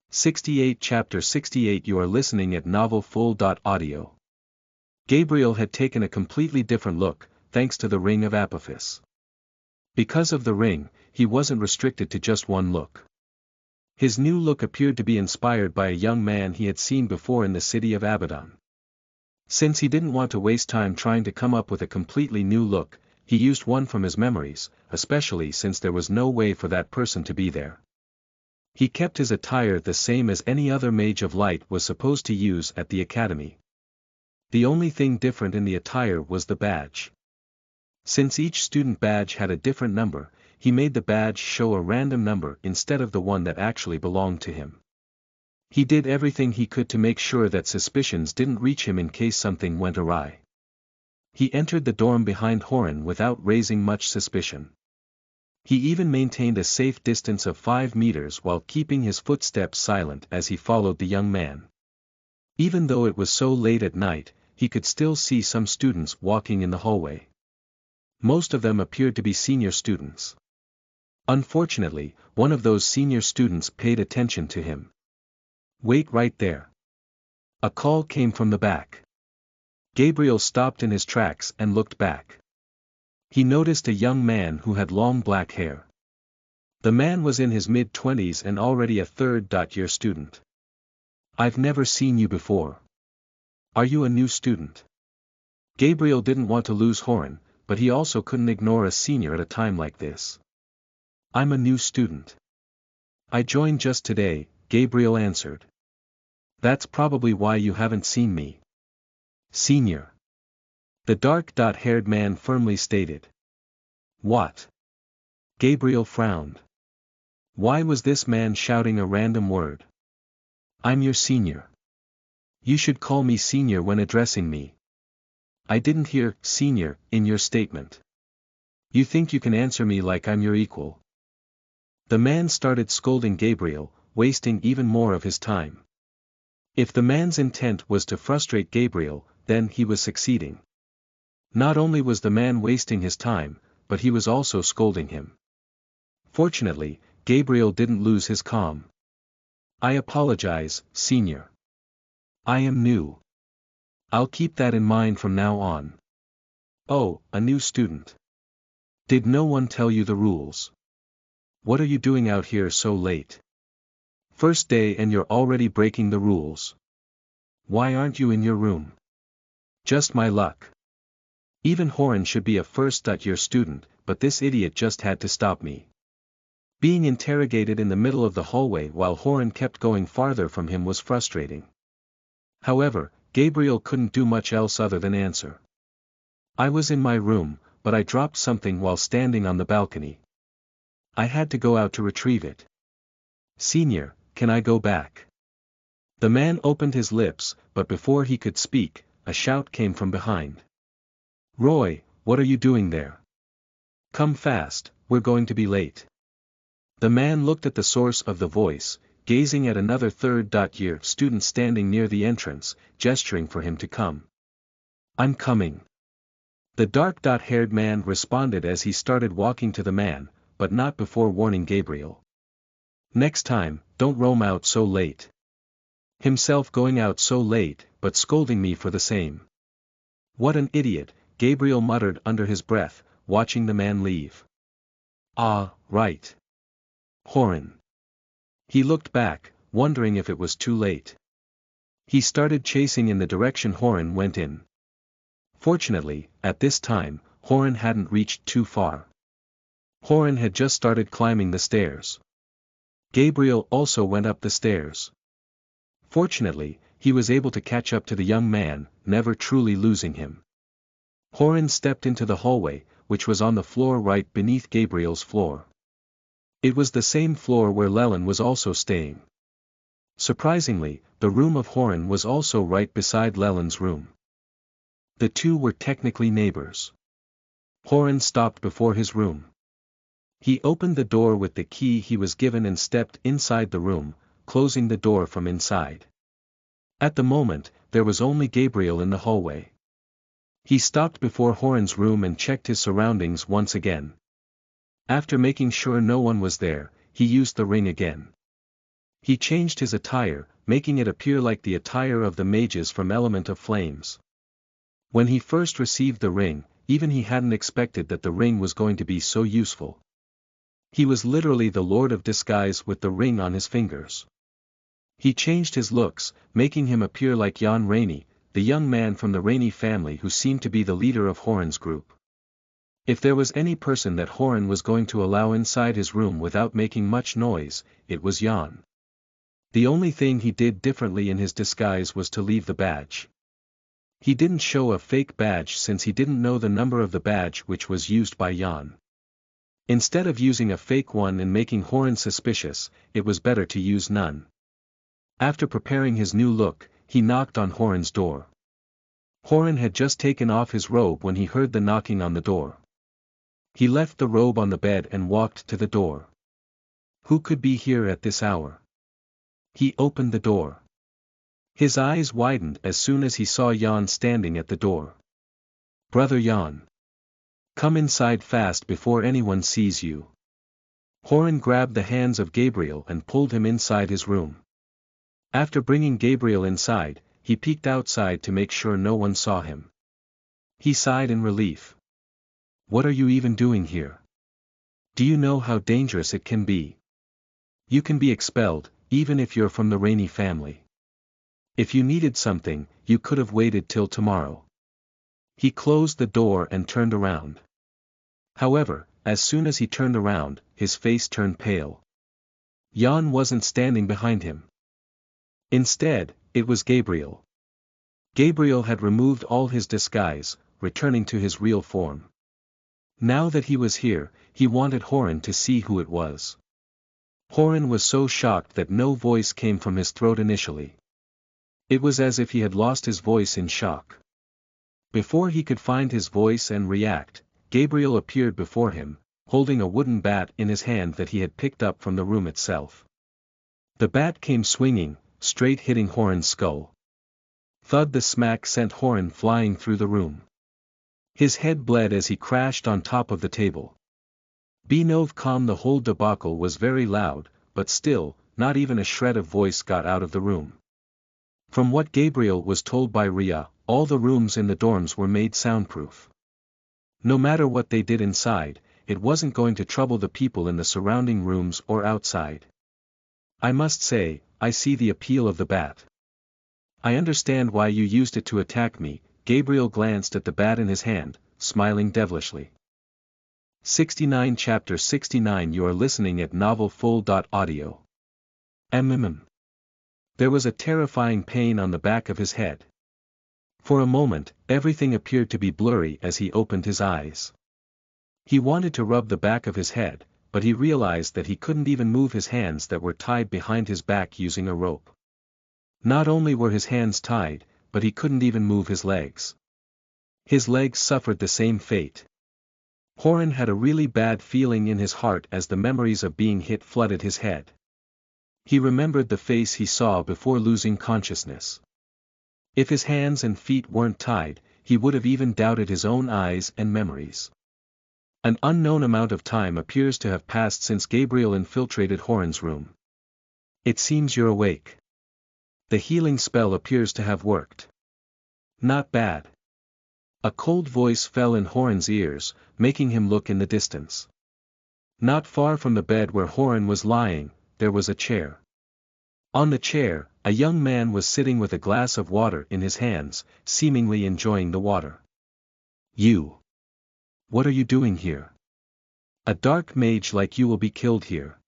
68 Chapter 68 You are listening at novelfull.audio. Gabriel had taken a completely different look, thanks to the ring of Apophis. Because of the ring, he wasn't restricted to just one look. His new look appeared to be inspired by a young man he had seen before in the city of Abaddon. Since he didn't want to waste time trying to come up with a completely new look, he used one from his memories, especially since there was no way for that person to be there. He kept his attire the same as any other mage of light was supposed to use at the academy. The only thing different in the attire was the badge. Since each student badge had a different number, he made the badge show a random number instead of the one that actually belonged to him. He did everything he could to make sure that suspicions didn't reach him in case something went awry. He entered the dorm behind Horan without raising much suspicion. He even maintained a safe distance of 5 meters while keeping his footsteps silent as he followed the young man. Even though it was so late at night, he could still see some students walking in the hallway. Most of them appeared to be senior students. Unfortunately, one of those senior students paid attention to him. Wait right there. A call came from the back. Gabriel stopped in his tracks and looked back. He noticed a young man who had long black hair. The man was in his mid-20s and already a third-year student. I've never seen you before. Are you a new student? Gabriel didn't want to lose Horan, but he also couldn't ignore a senior at a time like this. I'm a new student. I joined just today, Gabriel answered. That's probably why you haven't seen me. Senior. The dark-haired man firmly stated. What? Gabriel frowned. Why was this man shouting a random word? I'm your senior. You should call me senior when addressing me. I didn't hear senior in your statement. You think you can answer me like I'm your equal? The man started scolding Gabriel, wasting even more of his time. If the man's intent was to frustrate Gabriel, then he was succeeding. Not only was the man wasting his time, but he was also scolding him. Fortunately, Gabriel didn't lose his calm. I apologize, senior. I am new. I'll keep that in mind from now on. Oh, a new student. Did no one tell you the rules? What are you doing out here so late? First day and you're already breaking the rules. Why aren't you in your room? Just my luck. Even Horan should be a first-year student, but this idiot just had to stop me. Being interrogated in the middle of the hallway while Horan kept going farther from him was frustrating. However, Gabriel couldn't do much else other than answer. I was in my room, but I dropped something while standing on the balcony. I had to go out to retrieve it. Senior, can I go back? The man opened his lips, but before he could speak, a shout came from behind. Roy, what are you doing there? Come fast, we're going to be late. The man looked at the source of the voice, gazing at another third-year student standing near the entrance, gesturing for him to come. I'm coming. The dark-haired man responded as he started walking to the man, but not before warning Gabriel. Next time, don't roam out so late. Himself going out so late, but scolding me for the same. What an idiot, Gabriel muttered under his breath, watching the man leave. Ah, right. Horan. He looked back, wondering if it was too late. He started chasing in the direction Horan went in. Fortunately, at this time, Horan hadn't reached too far. Horan had just started climbing the stairs. Gabriel also went up the stairs. Fortunately, he was able to catch up to the young man, never truly losing him. Horan stepped into the hallway, which was on the floor right beneath Gabriel's floor. It was the same floor where Leland was also staying. Surprisingly, the room of Horan was also right beside Leland's room. The two were technically neighbors. Horan stopped before his room. He opened the door with the key he was given and stepped inside the room, closing the door from inside. At the moment, there was only Gabriel in the hallway. He stopped before Horan's room and checked his surroundings once again. After making sure no one was there, he used the ring again. He changed his attire, making it appear like the attire of the mages from Element of Flames. When he first received the ring, even he hadn't expected that the ring was going to be so useful. He was literally the Lord of Disguise with the ring on his fingers. He changed his looks, making him appear like Jan Rainey, the young man from the Rainey family who seemed to be the leader of Horan's group. If there was any person that Horan was going to allow inside his room without making much noise, it was Jan. The only thing he did differently in his disguise was to leave the badge. He didn't show a fake badge since he didn't know the number of the badge which was used by Jan. Instead of using a fake one and making Horan suspicious, it was better to use none. After preparing his new look, he knocked on Horan's door. Horan had just taken off his robe when he heard the knocking on the door. He left the robe on the bed and walked to the door. Who could be here at this hour? He opened the door. His eyes widened as soon as he saw Jan standing at the door. Brother Jan. Come inside fast before anyone sees you. Horan grabbed the hands of Gabriel and pulled him inside his room. After bringing Gabriel inside, he peeked outside to make sure no one saw him. He sighed in relief. What are you even doing here? Do you know how dangerous it can be? You can be expelled, even if you're from the Rainey family. If you needed something, you could have waited till tomorrow. He closed the door and turned around. However, as soon as he turned around, his face turned pale. Jan wasn't standing behind him. Instead, it was Gabriel. Gabriel had removed all his disguise, returning to his real form. Now that he was here, he wanted Horan to see who it was. Horan was so shocked that no voice came from his throat initially. It was as if he had lost his voice in shock. Before he could find his voice and react, Gabriel appeared before him, holding a wooden bat in his hand that he had picked up from the room itself. The bat came swinging, straight hitting Horan's skull. Thud, the smack sent Horan flying through the room. His head bled as he crashed on top of the table. The whole debacle was very loud, but still, not even a shred of voice got out of the room. From what Gabriel was told by Rhea, all the rooms in the dorms were made soundproof. No matter what they did inside, it wasn't going to trouble the people in the surrounding rooms or outside. I must say, I see the appeal of the bat. I understand why you used it to attack me. Gabriel glanced at the bat in his hand, smiling devilishly. 69 Chapter 69 You are listening at novelfull.audio. There was a terrifying pain on the back of his head. For a moment, everything appeared to be blurry as he opened his eyes. He wanted to rub the back of his head, but he realized that he couldn't even move his hands that were tied behind his back using a rope. Not only were his hands tied, but he couldn't even move his legs. His legs suffered the same fate. Horan had a really bad feeling in his heart as the memories of being hit flooded his head. He remembered the face he saw before losing consciousness. If his hands and feet weren't tied, he would have even doubted his own eyes and memories. An unknown amount of time appears to have passed since Gabriel infiltrated Horan's room. It seems you're awake. The healing spell appears to have worked. Not bad. A cold voice fell in Horan's ears, making him look in the distance. Not far from the bed where Horan was lying, there was a chair. On the chair, a young man was sitting with a glass of water in his hands, seemingly enjoying the water. You. What are you doing here? A dark mage like you will be killed here.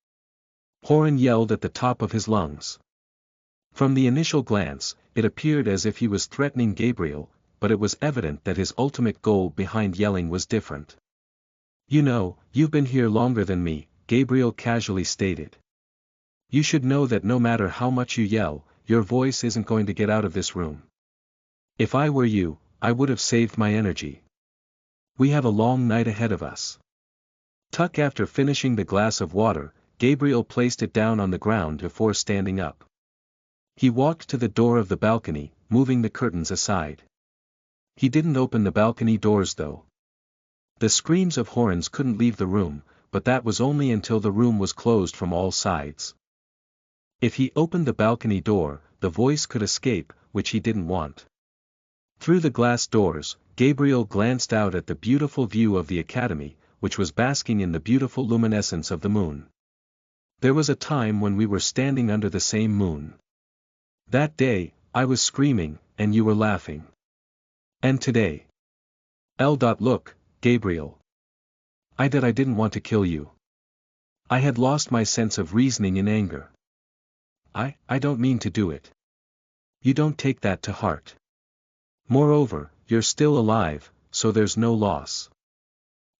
Horan yelled at the top of his lungs. From the initial glance, it appeared as if he was threatening Gabriel, but it was evident that his ultimate goal behind yelling was different. You know, you've been here longer than me, Gabriel casually stated. You should know that no matter how much you yell, your voice isn't going to get out of this room. If I were you, I would have saved my energy. We have a long night ahead of us. After finishing the glass of water, Gabriel placed it down on the ground before standing up. He walked to the door of the balcony, moving the curtains aside. He didn't open the balcony doors though. The screams of Horan's couldn't leave the room, but that was only until the room was closed from all sides. If he opened the balcony door, the voice could escape, which he didn't want. Through the glass doors, Gabriel glanced out at the beautiful view of the academy, which was basking in the beautiful luminescence of the moon. There was a time when we were standing under the same moon. That day, I was screaming, and you were laughing. And today. Look, Gabriel. I didn't want to kill you. I had lost my sense of reasoning in anger. I don't mean to do it. You don't take that to heart. Moreover, you're still alive, so there's no loss.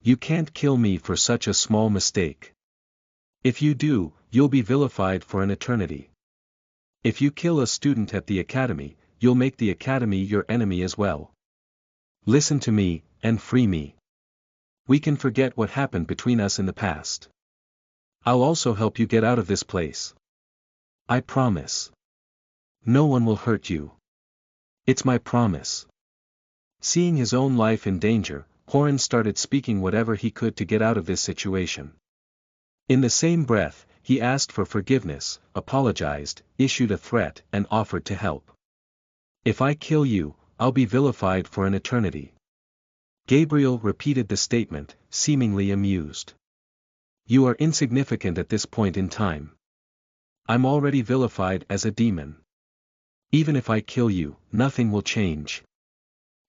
You can't kill me for such a small mistake. If you do, you'll be vilified for an eternity. If you kill a student at the academy, you'll make the academy your enemy as well. Listen to me, and free me. We can forget what happened between us in the past. I'll also help you get out of this place. I promise. No one will hurt you. It's my promise. Seeing his own life in danger, Horan started speaking whatever he could to get out of this situation. In the same breath, he asked for forgiveness, apologized, issued a threat, and offered to help. If I kill you, I'll be vilified for an eternity. Gabriel repeated the statement, seemingly amused. You are insignificant at this point in time. I'm already vilified as a demon. Even if I kill you, nothing will change.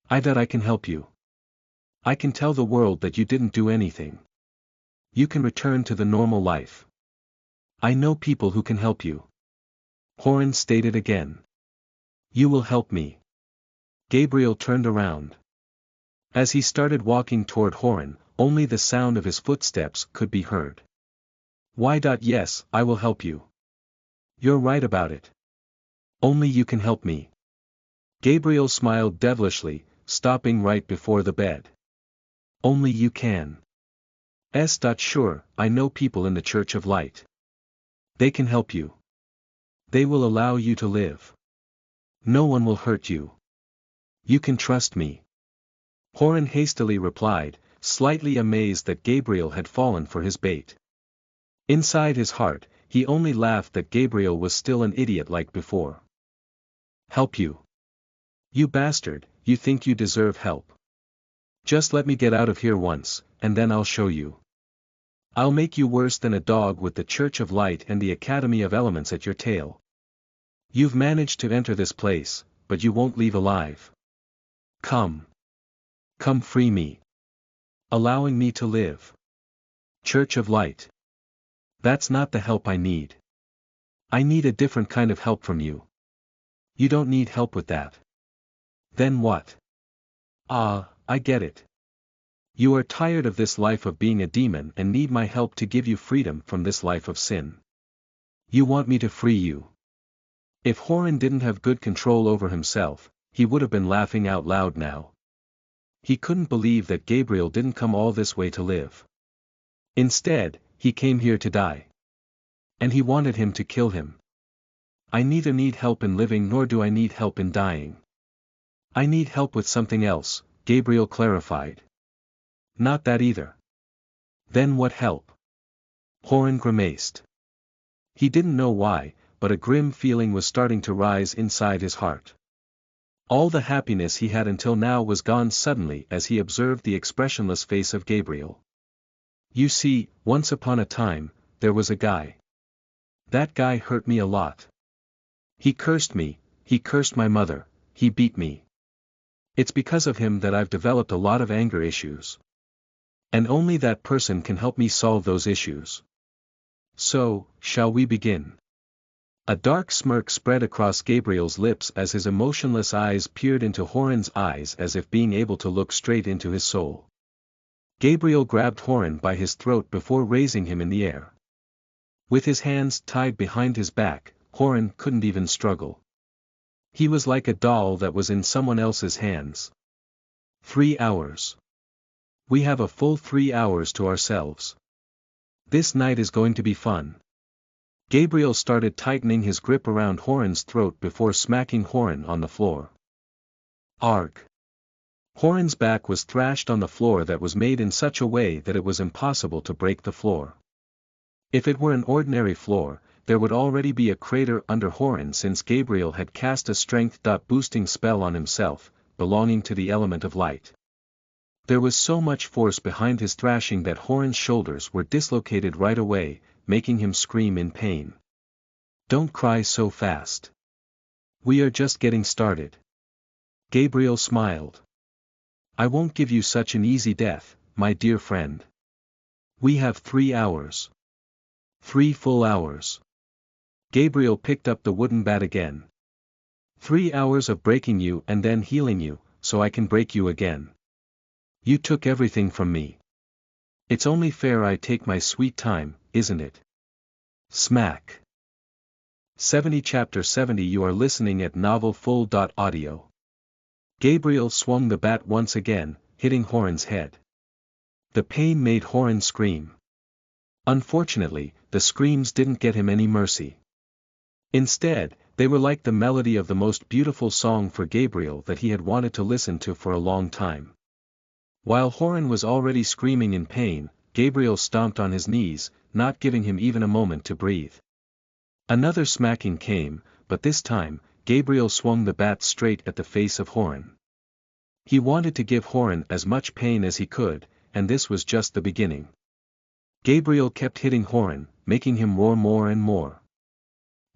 I can help you. I can tell the world that you didn't do anything. You can return to the normal life. I know people who can help you. Horan stated again. You will help me. Gabriel turned around. As he started walking toward Horan, only the sound of his footsteps could be heard. Yes, I will help you. You're right about it. Only you can help me. Gabriel smiled devilishly, stopping right before the bed. Only you can. Sure, I know people in the Church of Light. They can help you. They will allow you to live. No one will hurt you. You can trust me. Horan hastily replied, slightly amazed that Gabriel had fallen for his bait. Inside his heart, he only laughed that Gabriel was still an idiot like before. Help you? You bastard, you think you deserve help. Just let me get out of here once, and then I'll show you. I'll make you worse than a dog with the Church of Light and the Academy of Elements at your tail. You've managed to enter this place, but you won't leave alive. Come. Come free me. Allowing me to live. Church of Light. That's not the help I need. I need a different kind of help from you. You don't need help with that. Then what? Ah, I get it. You are tired of this life of being a demon and need my help to give you freedom from this life of sin. You want me to free you. If Horan didn't have good control over himself, he would have been laughing out loud now. He couldn't believe that Gabriel didn't come all this way to live. Instead, he came here to die. And he wanted him to kill him. I neither need help in living nor do I need help in dying. I need help with something else, Gabriel clarified. Not that either. Then what help? Horan grimaced. He didn't know why, but a grim feeling was starting to rise inside his heart. All the happiness he had until now was gone suddenly as he observed the expressionless face of Gabriel. You see, once upon a time, there was a guy. That guy hurt me a lot. He cursed me, he cursed my mother, he beat me. It's because of him that I've developed a lot of anger issues. And only that person can help me solve those issues. So, shall we begin? A dark smirk spread across Gabriel's lips as his emotionless eyes peered into Horan's eyes as if being able to look straight into his soul. Gabriel grabbed Horan by his throat before raising him in the air. With his hands tied behind his back, Horan couldn't even struggle. He was like a doll that was in someone else's hands. 3 hours. We have a full 3 hours to ourselves. This night is going to be fun. Gabriel started tightening his grip around Horan's throat before smacking Horan on the floor. Arg! Horan's back was thrashed on the floor that was made in such a way that it was impossible to break the floor. If it were an ordinary floor, there would already be a crater under Horan since Gabriel had cast a strength-boosting spell on himself, belonging to the element of light. There was so much force behind his thrashing that Horan's shoulders were dislocated right away, making him scream in pain. Don't cry so fast. We are just getting started. Gabriel smiled. I won't give you such an easy death, my dear friend. We have 3 hours. 3 full hours. Gabriel picked up the wooden bat again. 3 hours of breaking you and then healing you, so I can break you again. You took everything from me. It's only fair I take my sweet time, isn't it? Smack. 70 Chapter 70 You are listening at novelfull.audio. Gabriel swung the bat once again, hitting Horan's head. The pain made Horan scream. Unfortunately, the screams didn't get him any mercy. Instead, they were like the melody of the most beautiful song for Gabriel that he had wanted to listen to for a long time. While Horan was already screaming in pain, Gabriel stomped on his knees, not giving him even a moment to breathe. Another smacking came, but this time, Gabriel swung the bat straight at the face of Horan. He wanted to give Horan as much pain as he could, and this was just the beginning. Gabriel kept hitting Horan, making him roar more and more.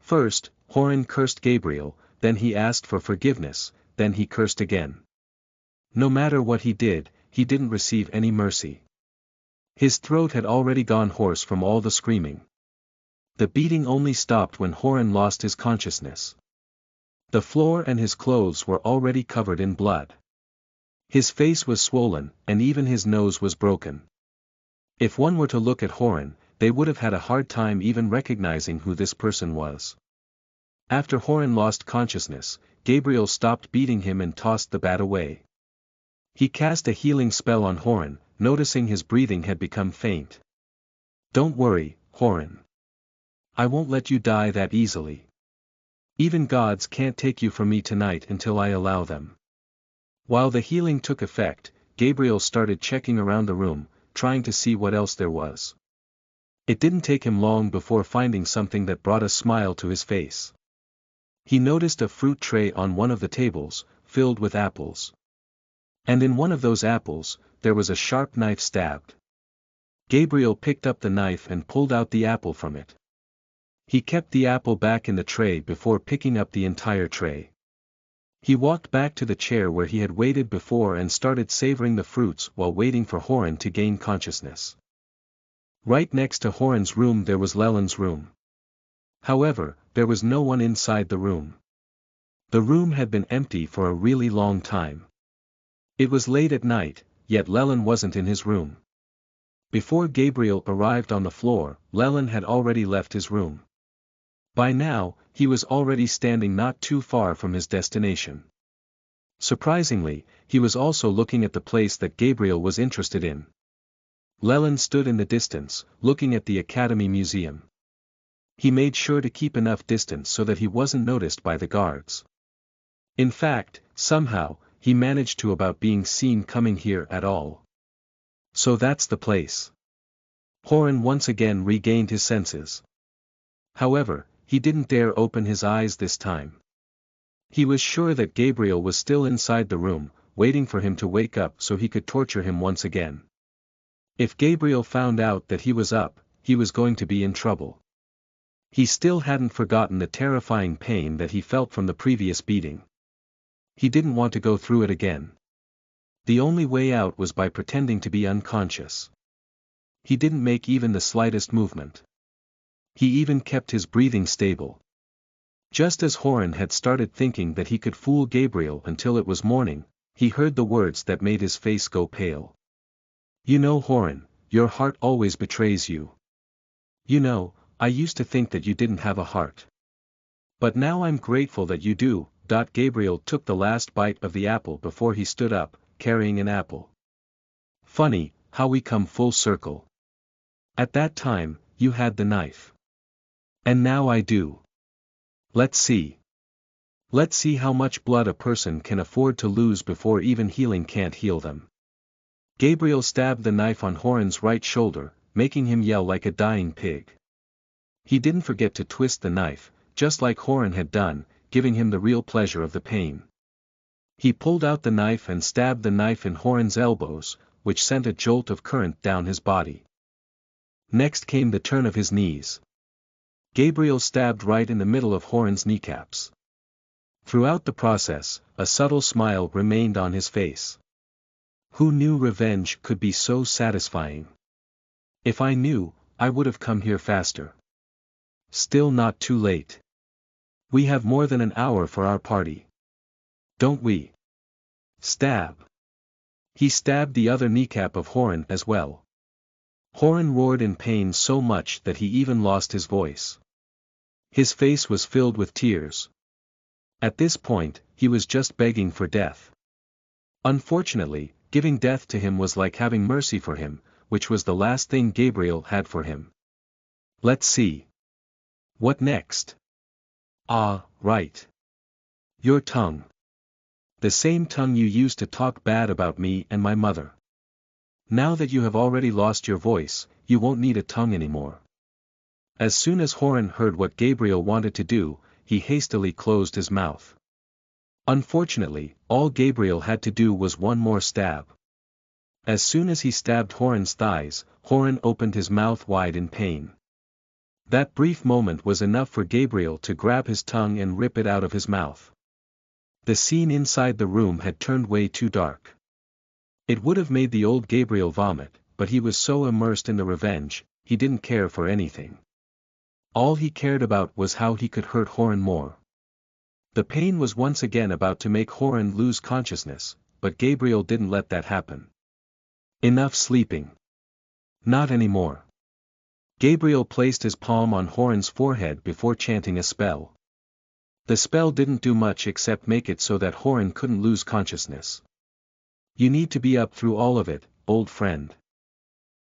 First, Horan cursed Gabriel, then he asked for forgiveness, then he cursed again. No matter what he did, he didn't receive any mercy. His throat had already gone hoarse from all the screaming. The beating only stopped when Horan lost his consciousness. The floor and his clothes were already covered in blood. His face was swollen, and even his nose was broken. If one were to look at Horan, they would have had a hard time even recognizing who this person was. After Horan lost consciousness, Gabriel stopped beating him and tossed the bat away. He cast a healing spell on Horan, noticing his breathing had become faint. Don't worry, Horan. I won't let you die that easily. Even gods can't take you from me tonight until I allow them. While the healing took effect, Gabriel started checking around the room, trying to see what else there was. It didn't take him long before finding something that brought a smile to his face. He noticed a fruit tray on one of the tables, filled with apples. And in one of those apples, there was a sharp knife stabbed. Gabriel picked up the knife and pulled out the apple from it. He kept the apple back in the tray before picking up the entire tray. He walked back to the chair where he had waited before and started savoring the fruits while waiting for Horan to gain consciousness. Right next to Horan's room there was Leland's room. However, there was no one inside the room. The room had been empty for a really long time. It was late at night, yet Leland wasn't in his room. Before Gabriel arrived on the floor, Leland had already left his room. By now, he was already standing not too far from his destination. Surprisingly, he was also looking at the place that Gabriel was interested in. Leland stood in the distance, looking at the Academy Museum. He made sure to keep enough distance so that he wasn't noticed by the guards. In fact, somehow, he managed to avoid being seen coming here at all. So that's the place. Horan once again regained his senses. However, he didn't dare open his eyes this time. He was sure that Gabriel was still inside the room, waiting for him to wake up so he could torture him once again. If Gabriel found out that he was up, he was going to be in trouble. He still hadn't forgotten the terrifying pain that he felt from the previous beating. He didn't want to go through it again. The only way out was by pretending to be unconscious. He didn't make even the slightest movement. He even kept his breathing stable. Just as Horan had started thinking that he could fool Gabriel until it was morning, he heard the words that made his face go pale. "You know, Horan, your heart always betrays you. You know, I used to think that you didn't have a heart. But now I'm grateful that you do." Gabriel took the last bite of the apple before he stood up, carrying an apple. "Funny, how we come full circle. At that time, you had the knife. And now I do. Let's see. Let's see how much blood a person can afford to lose before even healing can't heal them." Gabriel stabbed the knife on Horan's right shoulder, making him yell like a dying pig. He didn't forget to twist the knife, just like Horan had done, giving him the real pleasure of the pain. He pulled out the knife and stabbed the knife in Horan's elbows, which sent a jolt of current down his body. Next came the turn of his knees. Gabriel stabbed right in the middle of Horan's kneecaps. Throughout the process, a subtle smile remained on his face. Who knew revenge could be so satisfying? If I knew, I would have come here faster. Still not too late. We have more than an hour for our party. Don't we? Stab. He stabbed the other kneecap of Horan as well. Horan roared in pain so much that he even lost his voice. His face was filled with tears. At this point, he was just begging for death. Unfortunately, giving death to him was like having mercy for him, which was the last thing Gabriel had for him. Let's see. What next? Ah, right. Your tongue. The same tongue you used to talk bad about me and my mother. Now that you have already lost your voice, you won't need a tongue anymore. As soon as Horan heard what Gabriel wanted to do, he hastily closed his mouth. Unfortunately, all Gabriel had to do was one more stab. As soon as he stabbed Horan's thighs, Horan opened his mouth wide in pain. That brief moment was enough for Gabriel to grab his tongue and rip it out of his mouth. The scene inside the room had turned way too dark. It would have made the old Gabriel vomit, but he was so immersed in the revenge, he didn't care for anything. All he cared about was how he could hurt Horan more. The pain was once again about to make Horan lose consciousness, but Gabriel didn't let that happen. Enough sleeping. Not anymore. Gabriel placed his palm on Horan's forehead before chanting a spell. The spell didn't do much except make it so that Horan couldn't lose consciousness. You need to be up through all of it, old friend.